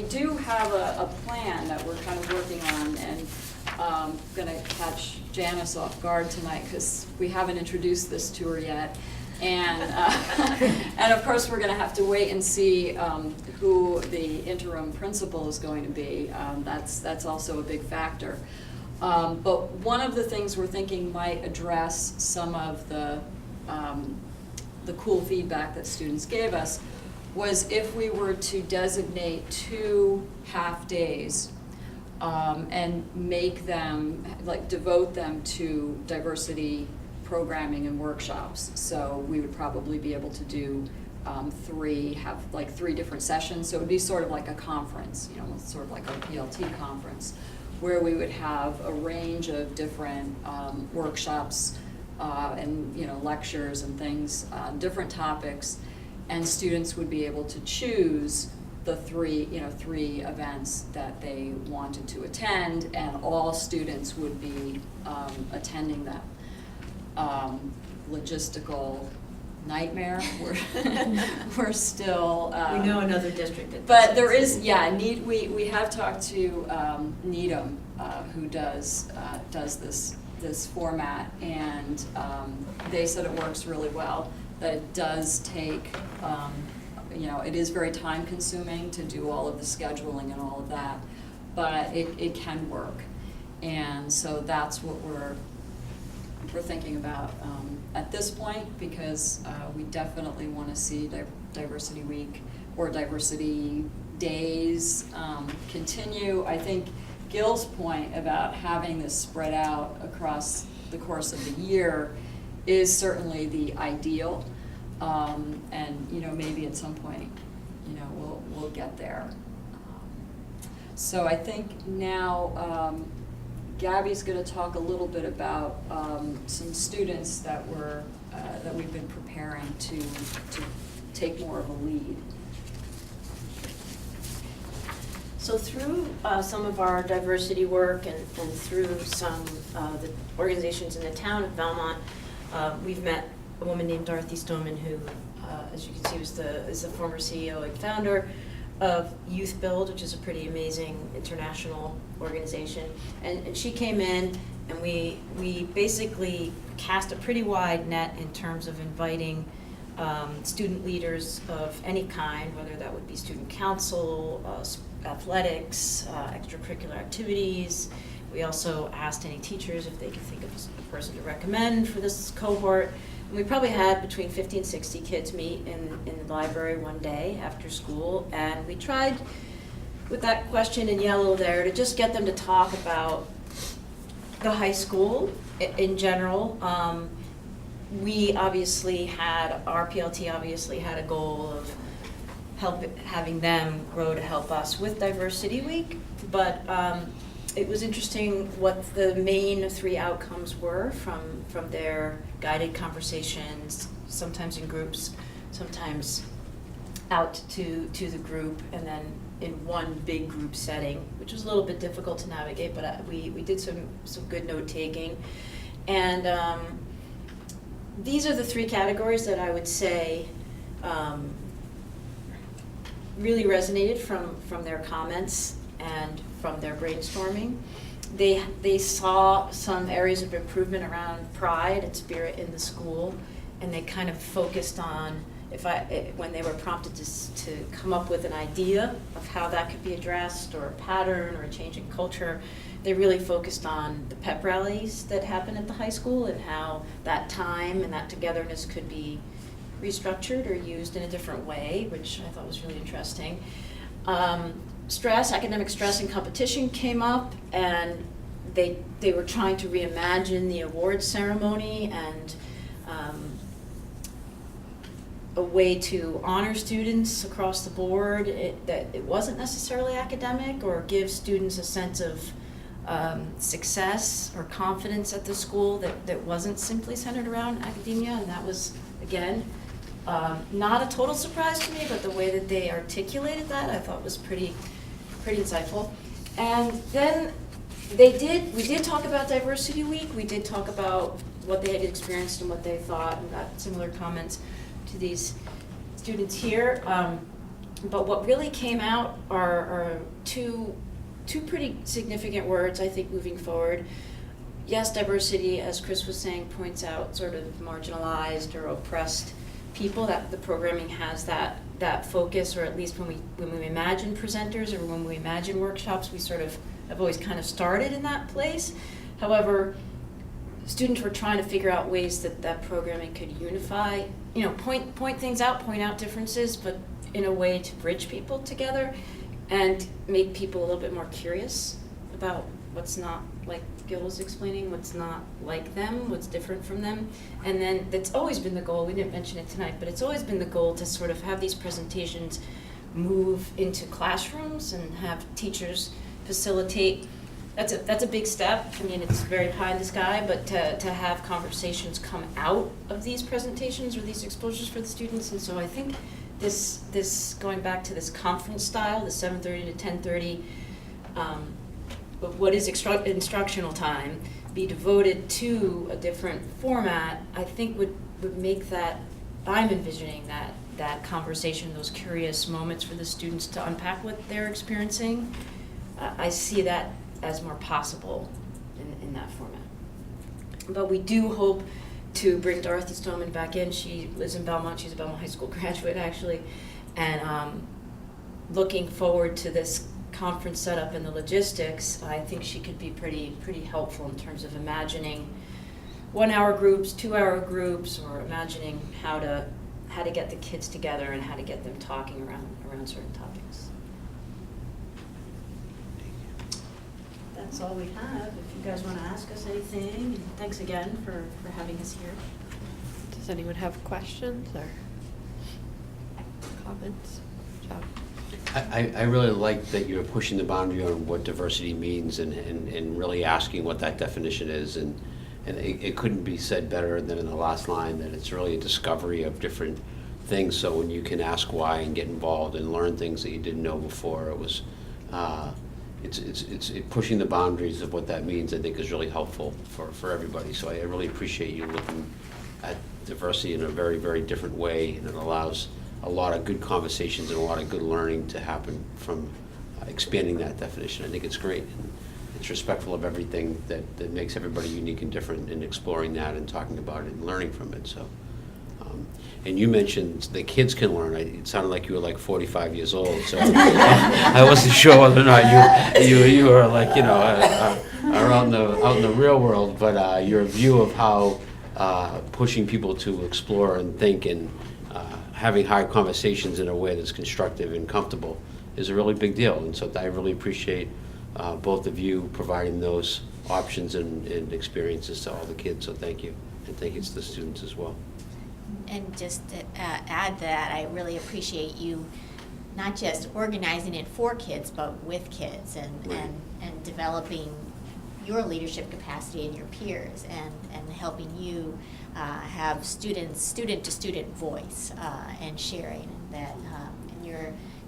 do have a plan that we're kind of working on, and gonna catch Janice off guard tonight, because we haven't introduced this to her yet. And of course, we're gonna have to wait and see who the interim principal is going to be. That's also a big factor. But one of the things we're thinking might address some of the cool feedback that students gave us was if we were to designate 2 half-days and make them, devote them to diversity programming and workshops. So we would probably be able to do 3 different sessions. So it would be sort of like a conference, sort of like a PLT conference, where we would have a range of different workshops and lectures and things, different topics, and students would be able to choose the 3 events that they wanted to attend, and all students would be attending them. Logistical nightmare. We're still. We know another district that. But there is, we have talked to Needham, who does this format, and they said it works really well. That it does take, it is very time consuming to do all of the scheduling and all of that, but it can work, and so that's what we're thinking about at this point, because we definitely want to see Diversity Week or Diversity Days continue. I think Gil's point about having this spread out across the course of the year is certainly the ideal, and maybe at some point we'll get there. So I think now Gabby's going to talk a little bit about some students that we've been preparing to take more of a lead. So through some of our diversity work and through some the organizations in the town of Belmont, we've met a woman named Dorothy Stoneman, who, as you can see, is the former CEO and founder of Youth Build, which is a pretty amazing international organization. And she came in, and we basically cast a pretty wide net in terms of inviting student leaders of any kind, whether that would be student council, athletics, extracurricular activities. We also asked any teachers if they could think of a person to recommend for this cohort. And we probably had between 50 and 60 kids meet in the library one day after school, and we tried with that question in yellow there to just get them to talk about the high school in general. We obviously had, our PLT obviously had a goal of having them grow to help us with Diversity Week, but it was interesting what the main 3 outcomes were from their guided conversations, sometimes in groups, sometimes out to the group, and then in one big group setting, which was a little bit difficult to navigate, but we did some good note taking. And these are the 3 categories that I would say really resonated from their comments and from their brainstorming. They saw some areas of improvement around pride and spirit in the school, and they kind of focused on, when they were prompted to come up with an idea of how that could be addressed, or a pattern, or a change in culture, they really focused on the pep rallies that happen at the high school and how that time and that togetherness could be restructured or used in a different way, which I thought was really interesting. Academic stress and competition came up, and they were trying to reimagine the awards ceremony and a way to honor students across the board, that it wasn't necessarily academic, or give students a sense of success or confidence at the school that wasn't simply centered around academia. And that was, again, not a total surprise to me, but the way that they articulated that I thought was pretty insightful. And then we did talk about Diversity Week. We did talk about what they had experienced and what they thought, and got similar comments to these students here. But what really came out are two pretty significant words, I think, moving forward. Yes, diversity, as Chris was saying, points out sort of marginalized or oppressed people, that the programming has that focus, or at least when we imagine presenters or when we imagine workshops, we sort of have always kind of started in that place. However, students were trying to figure out ways that programming could unify, point things out, point out differences, but in a way to bridge people together and make people a little bit more curious about what's not, like Gil was explaining, what's not like them, what's different from them. And then that's always been the goal. We didn't mention it tonight, but it's always been the goal to sort of have these presentations move into classrooms and have teachers facilitate. That's a big step. I mean, it's very pie in the sky, but to have conversations come out of these presentations or these exposures for the students. And so I think this going back to this conference style, the 7:30 to 10:30, what is instructional time, be devoted to a different format, I think would make that, I'm envisioning that conversation, those curious moments for the students to unpack what they're experiencing. I see that as more possible in that format. But we do hope to bring Dorothy Stoneman back in. She lives in Belmont. She's a Belmont High School graduate, actually. And looking forward to this conference setup and the logistics, I think she could be pretty helpful in terms of imagining 1-hour groups, 2-hour groups, or imagining how to get the kids together and how to get them talking around certain topics. That's all we have. If you guys want to ask us anything, and thanks again for having us here. Does anyone have questions or comments? John? I really like that you're pushing the boundary on what diversity means and really asking what that definition is. And it couldn't be said better than in the last line, that it's really a discovery of different things. So when you can ask why and get involved and learn things that you didn't know before, it was it's pushing the boundaries of what that means, I think, is really helpful for everybody. So I really appreciate you looking at diversity in a very, very different way, and it allows a lot of good conversations and a lot of good learning to happen from expanding that definition. I think it's great. And it's respectful of everything that makes everybody unique and different, and exploring that and talking about it and learning from it. So, and you mentioned the kids can learn. It sounded like you were like 45 years old, so I wasn't sure whether or not you were like, are out in the real world. But your view of how pushing people to explore and think and having hard conversations in a way that's constructive and comfortable is a really big deal. And so I really appreciate both of you providing those options and experiences to all the kids. So thank you, and thank you to the students as well. And just to add that, I really appreciate you not just organizing it for kids, but with kids Right. and developing your leadership capacity and your peers and helping you have student-to-student voice and sharing, and that and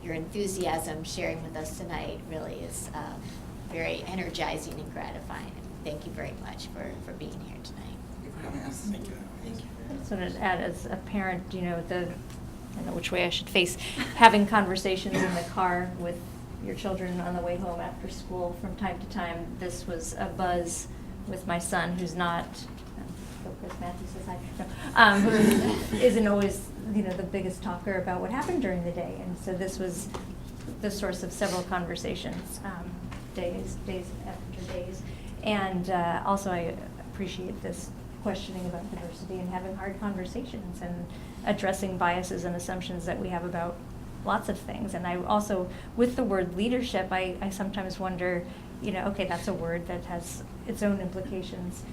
your enthusiasm sharing with us tonight really is very energizing and gratifying. Thank you very much for being here tonight. Thank you for having us. Thank you. Thank you. I just wanted to add, as a parent, I don't know which way I should face, having conversations in the car with your children on the way home after school from time to time. This was a buzz with my son, who's not, Chris Matthews says hi, no, who isn't always, the biggest talker about what happened during the day. And so this was the source of several conversations, days after days. And also I appreciate this questioning about diversity and having hard conversations and addressing biases and assumptions that we have about lots of things. And I also, with the word leadership, I sometimes wonder, okay, that's a word that has its own implications.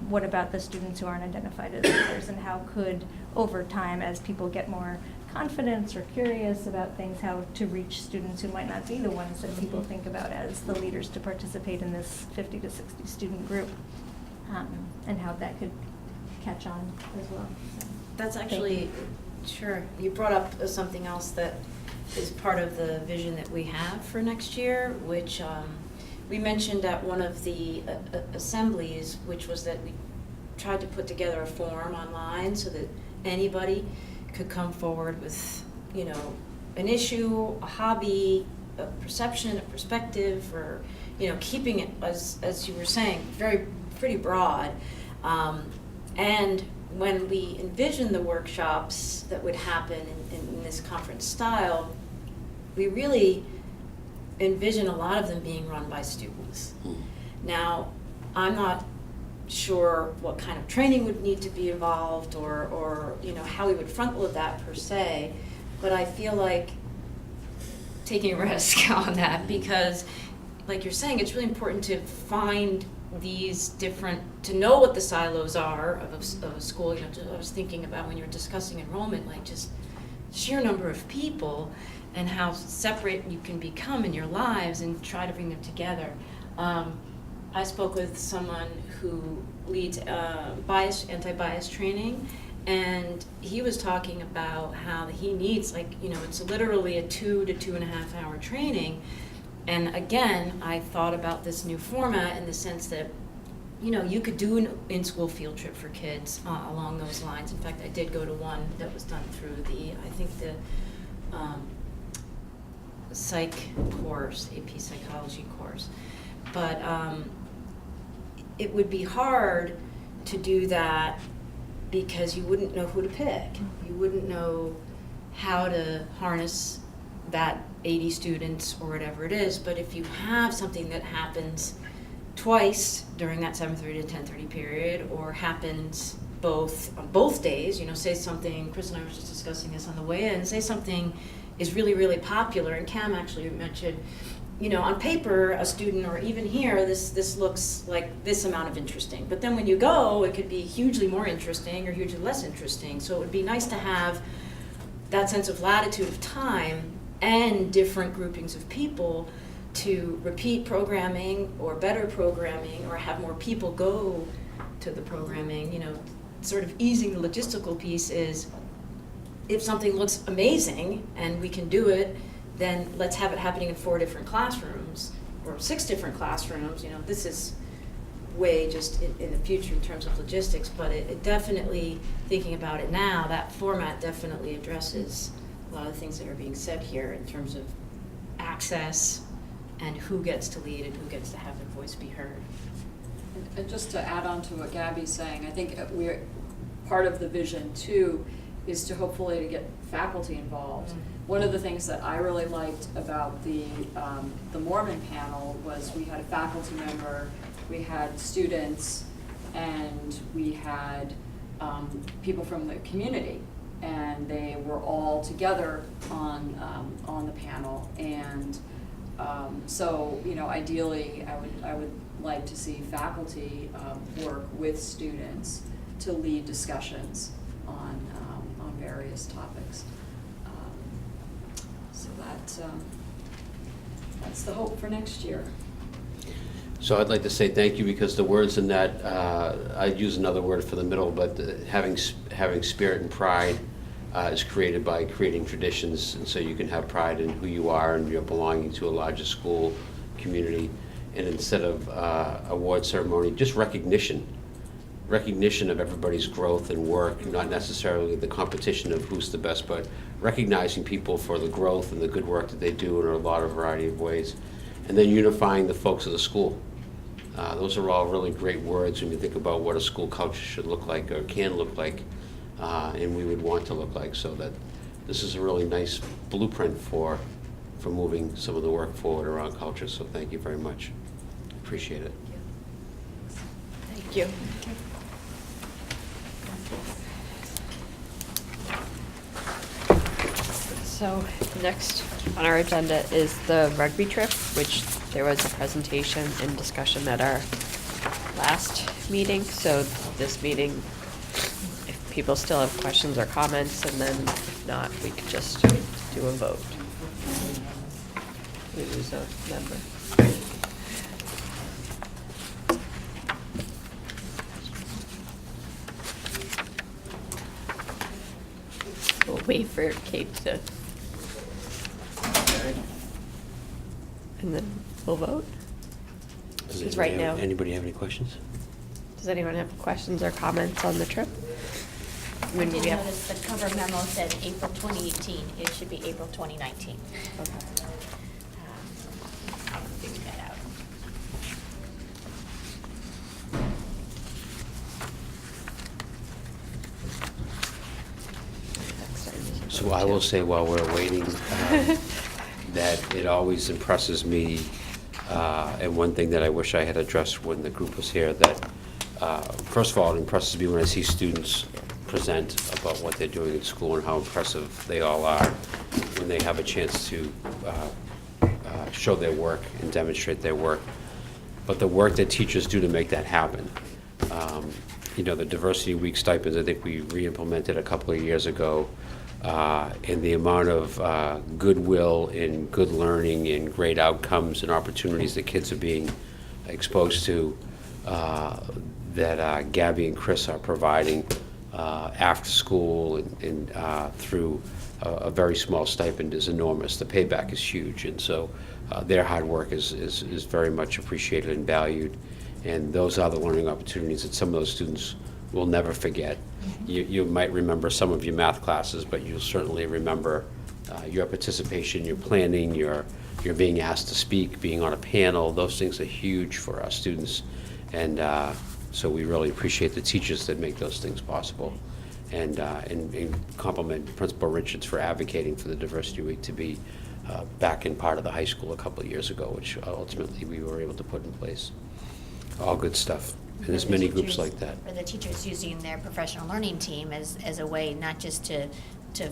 What about the students who aren't identified as leaders, and how could, over time, as people get more confidence or curious about things, how to reach students who might not be the ones that people think about as the leaders to participate in this 50 to 60 student group, and how that could catch on as well. So, That's thank actually, you. sure, you brought up something else that is part of the vision that we have for next year, which we mentioned at one of the assemblies, which was that we tried to put together a form online so that anybody could come forward with, an issue, a hobby, a perception, a perspective, or, keeping it, as you were saying, pretty broad. And when we envisioned the workshops that would happen in this conference style, we really envision a lot of them being run by students. Now, I'm not sure what kind of training would need to be involved or how we would front load that per se, but I feel like taking a risk on that, because like you're saying, it's really important to find these different, to know what the silos are of a school. I was thinking about when you're discussing enrollment, like just sheer number of people and how separate you can become in your lives, and try to bring them together. I spoke with someone who leads anti-bias training, and he was talking about how he needs, it's literally a 2 to 2.5 hour training. And again, I thought about this new format in the sense that, you could do an in-school field trip for kids along those lines. In fact, I did go to one that was done through the psych course, AP psychology course. But it would be hard to do that because you wouldn't know who to pick. You wouldn't know how to harness that 80 students or whatever it is. But if you have something that happens twice during that 7:30 to 10:30 period, or happens on both days, say something, Chris and I were just discussing this on the way in, say something is really, really popular, and Cam actually mentioned, on paper, a student, or even here, this looks like this amount of interesting. But then when you go, it could be hugely more interesting or hugely less interesting. So it would be nice to have that sense of latitude of time and different groupings of people to repeat programming or better programming, or have more people go to the programming. Sort of easing the logistical piece is, if something looks amazing and we can do it, then let's have it happening in 4 different classrooms or 6 different classrooms. This is way just in the future in terms of logistics, but it definitely, thinking about it now, that format definitely addresses a lot of the things that are being said here in terms of access and who gets to lead and who gets to have their voice be heard. And just to add on to what Gabby's saying, I think we're part of the vision too is to hopefully to get faculty involved. One of the things that I really liked about the Mormon panel was we had a faculty member, we had students, and we had people from the community, and they were all together on the panel. And so ideally, I would like to see faculty work with students to lead discussions on various topics. So that's the hope for next year. So I'd like to say thank you, because the words in that, I'd use another word for the middle, but having spirit and pride is created by creating traditions, and so you can have pride in who you are and you're belonging to a larger school community. And instead of award ceremony, just recognition of everybody's growth and work, not necessarily the competition of who's the best, but recognizing people for the growth and the good work that they do in a lot of variety of ways. And then unifying the folks of the school. Those are all really great words when you think about what a school culture should look like or can look like, and we would want to look like, so that this is a really nice blueprint for moving some of the work forward around culture. So thank you very much. Appreciate it. Thank you. So next on our agenda is the rugby trip, which there was a presentation and discussion at our last meeting. So this meeting, if people still have questions or comments, and then if not, we could just do a vote. We lose a member. We'll wait for Kate to. And then we'll vote. Because right now. Anybody have any questions? Does anyone have questions or comments on the trip? I did notice the cover memo said April 2018. It should be April 2019. Okay. I figured that out. So I will say, while we're waiting, that it always impresses me, and one thing that I wish I had addressed when the group was here, that first of all, it impresses me when I see students present about what they're doing at school and how impressive they all are when they have a chance to show their work and demonstrate their work. But the work that teachers do to make that happen. You know, the Diversity Week stipends, I think we re-implemented a couple of years ago, and the amount of goodwill and good learning and great outcomes and opportunities that kids are being exposed to, that Gabby and Chris are providing after school and through a very small stipend is enormous. The payback is huge, and so their hard work is very much appreciated and valued. And those are the learning opportunities that some of those students will never forget. You might remember some of your math classes, but you'll certainly remember your participation, your planning, your being asked to speak, being on a panel. Those things are huge for our students, and so we really appreciate the teachers that make those things possible, and compliment Principal Richards for advocating for the Diversity Week to be back in part of the high school a couple of years ago, which ultimately we were able to put in place. All good stuff. And there's many groups like that. For the teachers using their professional learning team as a way not just to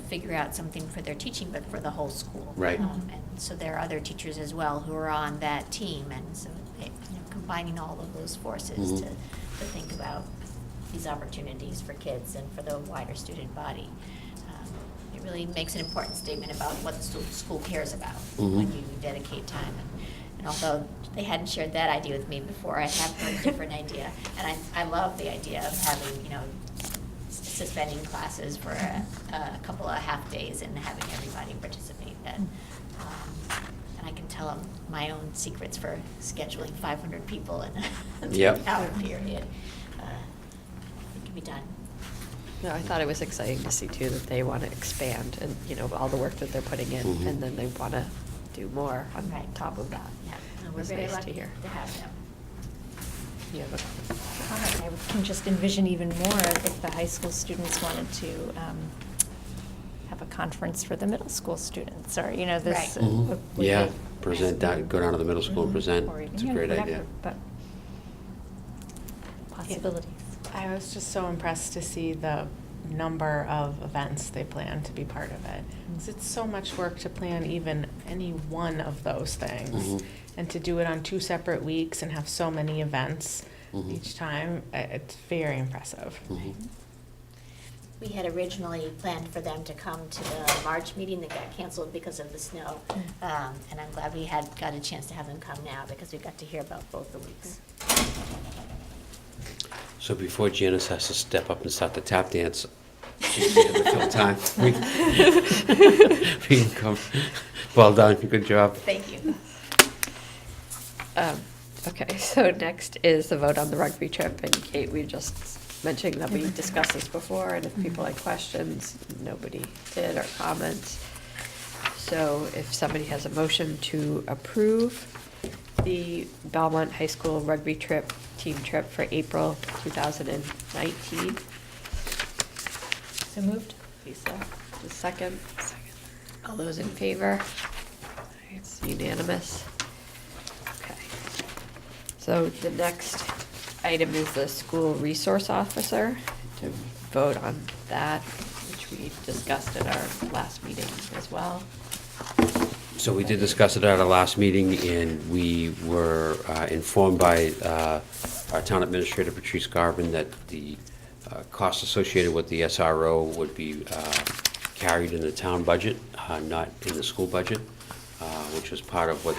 figure out something for their teaching, but for the whole school. Right. And so there are other teachers as well who are on that team, and so combining all of those forces to think about these opportunities for kids and for the wider student body. It really makes an important statement about what the school cares about when you dedicate time. And although they hadn't shared that idea with me before, I have heard a different idea. And I love the idea of having, suspending classes for a couple of half days and having everybody participate. And I can tell them my own secrets for scheduling 500 people in a 3-hour period. It can be done. No, I thought it was exciting to see too that they want to expand and, all the work that they're putting in, and then they want to do more on top of that. Yeah, It we're was very nice to lucky hear. to have them. Yeah, but I can just envision even more if the high school students wanted to have a conference for the middle school students, or, this. Right. Yeah, present that, go down to the middle school and present. Or even, It's a great whatever, idea. But possibilities. I was just so impressed to see the number of events they plan to be part of it. 'Cause it's so much work to plan even any one of those things. And to do it on 2 separate weeks and have so many events each time, it's very impressive. We had originally planned for them to come to the March meeting that got canceled because of the snow. And I'm glad we got a chance to have them come now because we got to hear about both the weeks. So before Janice has to step up and start the tap dance, she's here to fill time. We can come. Well done, good job. Thank you. Okay, so next is the vote on the rugby trip, and Kate, we just mentioned that we discussed this before, and if people had questions, nobody did, or comments. So if somebody has a motion to approve the Belmont High School rugby trip, team trip for April 2019. So moved. Lisa, the second. All those in favor? It's unanimous. Okay. So the next item is the school resource officer, to vote on that, which we discussed at our last meeting as well. So we did discuss it at our last meeting, and we were informed by our town administrator, Patrice Garvin, that the costs associated with the SRO would be carried in the town budget, not in the school budget, which was part of what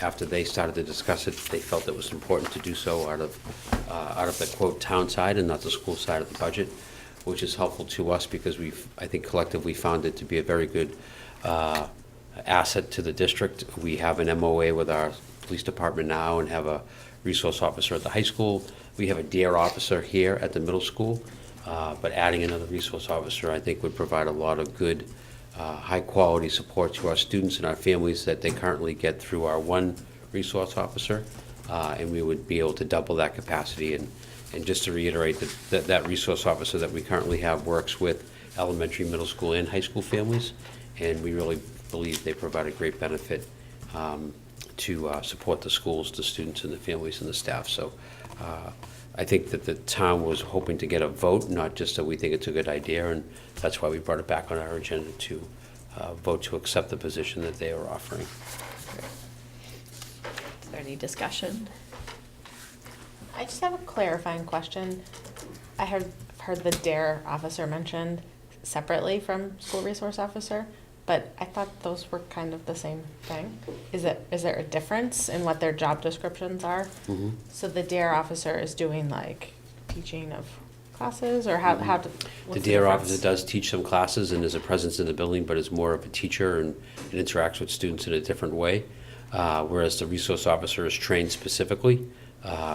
after they started to discuss it, they felt it was important to do so out of the quote town side and not the school side of the budget, which is helpful to us because I think collectively found it to be a very good asset to the district. We have an MOA with our police department now and have a resource officer at the high school. We have a DARE officer here at the middle school, but adding another resource officer, I think, would provide a lot of good, high-quality support to our students and our families that they currently get through our one resource officer, and we would be able to double that capacity. And just to reiterate, that resource officer that we currently have works with elementary, middle school, and high school families, and we really believe they provide a great benefit to support the schools, the students, and the families and the staff. So I think that the town was hoping to get a vote, not just that we think it's a good idea, and that's why we brought it back on our agenda to vote to accept the position that they are offering. Is there any discussion? I just have a clarifying question. I heard the DARE officer mentioned separately from school resource officer, but I thought those were kind of the same thing. Is there a difference in what their job descriptions are? Mm-hmm. So the DARE officer is doing like teaching of classes, or how The what's DARE difference? officer does teach some classes and is a presence in the building, but is more of a teacher and interacts with students in a different way. Whereas the resource officer is trained specifically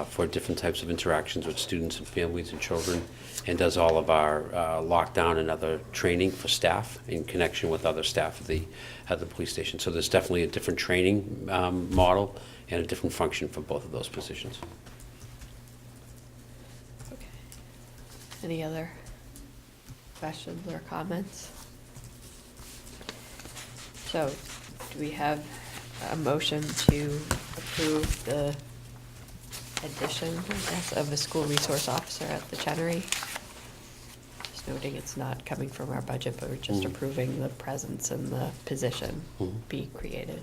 for different types of interactions with students and families and children, and does all of our lockdown and other training for staff in connection with other staff at the police station. So there's definitely a different training model and a different function for both of those positions. Okay. Any other questions or comments? So, do we have a motion to approve the addition, I guess, of a school resource officer at the Chenery? Just noting it's not coming from our budget, but we're just approving the presence and the position be created.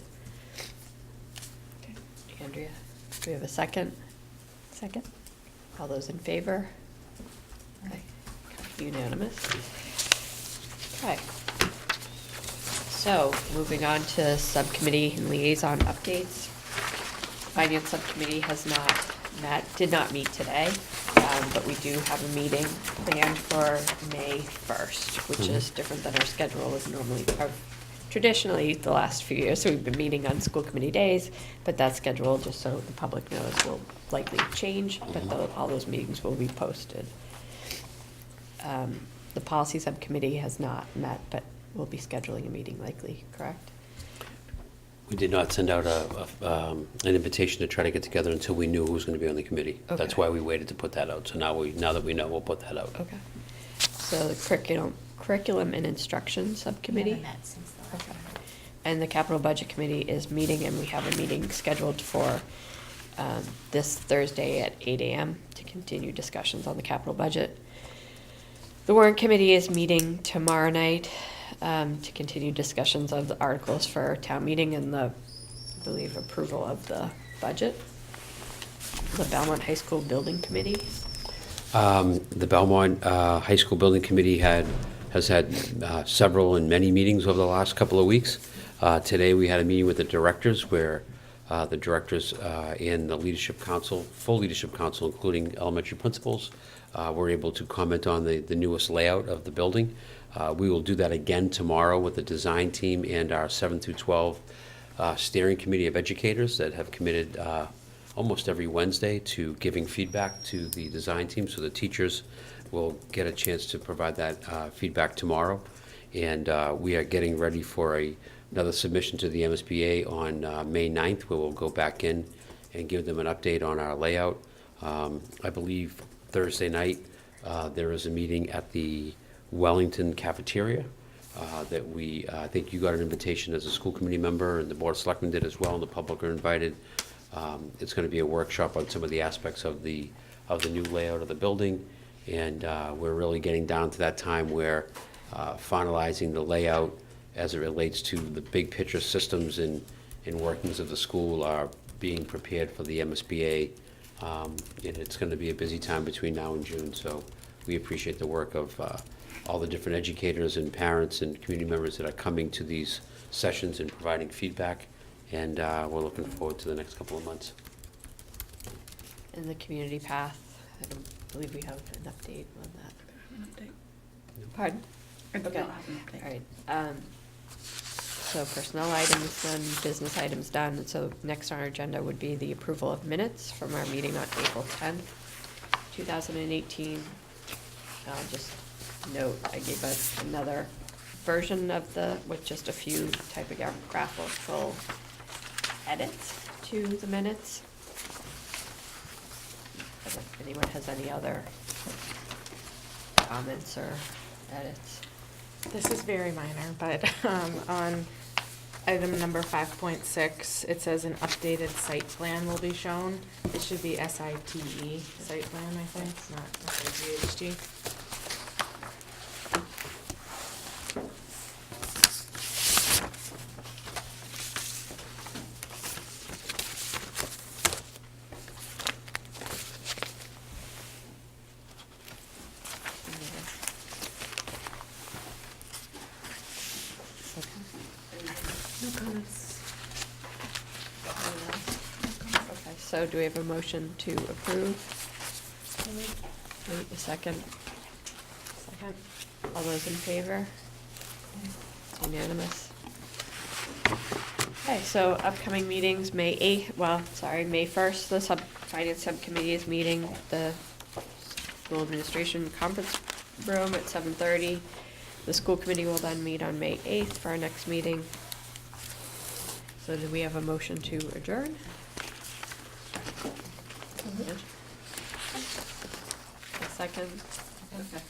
Okay. Andrea, do we have a second? Second. All those in favor? Okay. Unanimous. Okay. So, moving on to subcommittee and liaison updates. Finance subcommittee did not meet today, but we do have a meeting planned for May 1st, which is different than our schedule is normally, traditionally the last few years. So we've been meeting on school committee days, but that schedule, just so the public knows, will likely change, but all those meetings will be posted. The policy subcommittee has not met, but we'll be scheduling a meeting likely, correct? We did not send out an invitation to try to get together until we knew who was going to be on the committee. Okay. That's why we waited to put that out. So now that we know, we'll put that out. Okay. So the curriculum and instruction subcommittee? We haven't met since the last Okay. one. And the capital budget committee is meeting, and we have a meeting scheduled for this Thursday at 8 a.m. to continue discussions on the capital budget. The warrant committee is meeting tomorrow night to continue discussions of the articles for town meeting and I believe, approval of the budget. The Belmont High School Building Committee. The Belmont High School Building Committee has had several and many meetings over the last couple of weeks. Today, we had a meeting with the directors where the directors and the leadership council, full leadership council, including elementary principals, were able to comment on the newest layout of the building. We will do that again tomorrow with the design team and our 7 through 12 steering committee of educators that have committed almost every Wednesday to giving feedback to the design team. So the teachers will get a chance to provide that feedback tomorrow. And we are getting ready for another submission to the MSBA on May 9th, where we'll go back in and give them an update on our layout. I believe Thursday night there is a meeting at the Wellington cafeteria that I think you got an invitation as a school committee member, and the Board of Selectmen did as well, and the public are invited. It's going to be a workshop on some of the aspects of the new layout of the building, and we're really getting down to that time where finalizing the layout as it relates to the big picture systems and workings of the school are being prepared for the MSBA, and it's going to be a busy time between now and June, so we appreciate the work of all the different educators and parents and community members that are coming to these sessions and providing feedback, and we're looking forward to the next couple of months. And the community path, I don't believe we have an update on that. Pardon? I do Okay. not have an update. All right. So personnel items done, business items done, and so next on our agenda would be the approval of minutes from our meeting on April 10th, 2018. I'll just note, I gave us another version of with just a few typographical edits to the minutes. But if anyone has any other comments or edits. This is very minor, but on item number 5.6, it says an updated site plan will be shown. It should be SITE, site plan, I think, not SIGHG. No comments. Okay, so do we have a motion to approve? Wait a second. Second. All those in favor? It's unanimous. Okay, so upcoming meetings, May 1st, the Finance Subcommittee is meeting at the School Administration Conference Room at 7:30. The school committee will then meet on May 8th for our next meeting. So do we have a motion to adjourn? A second? Okay.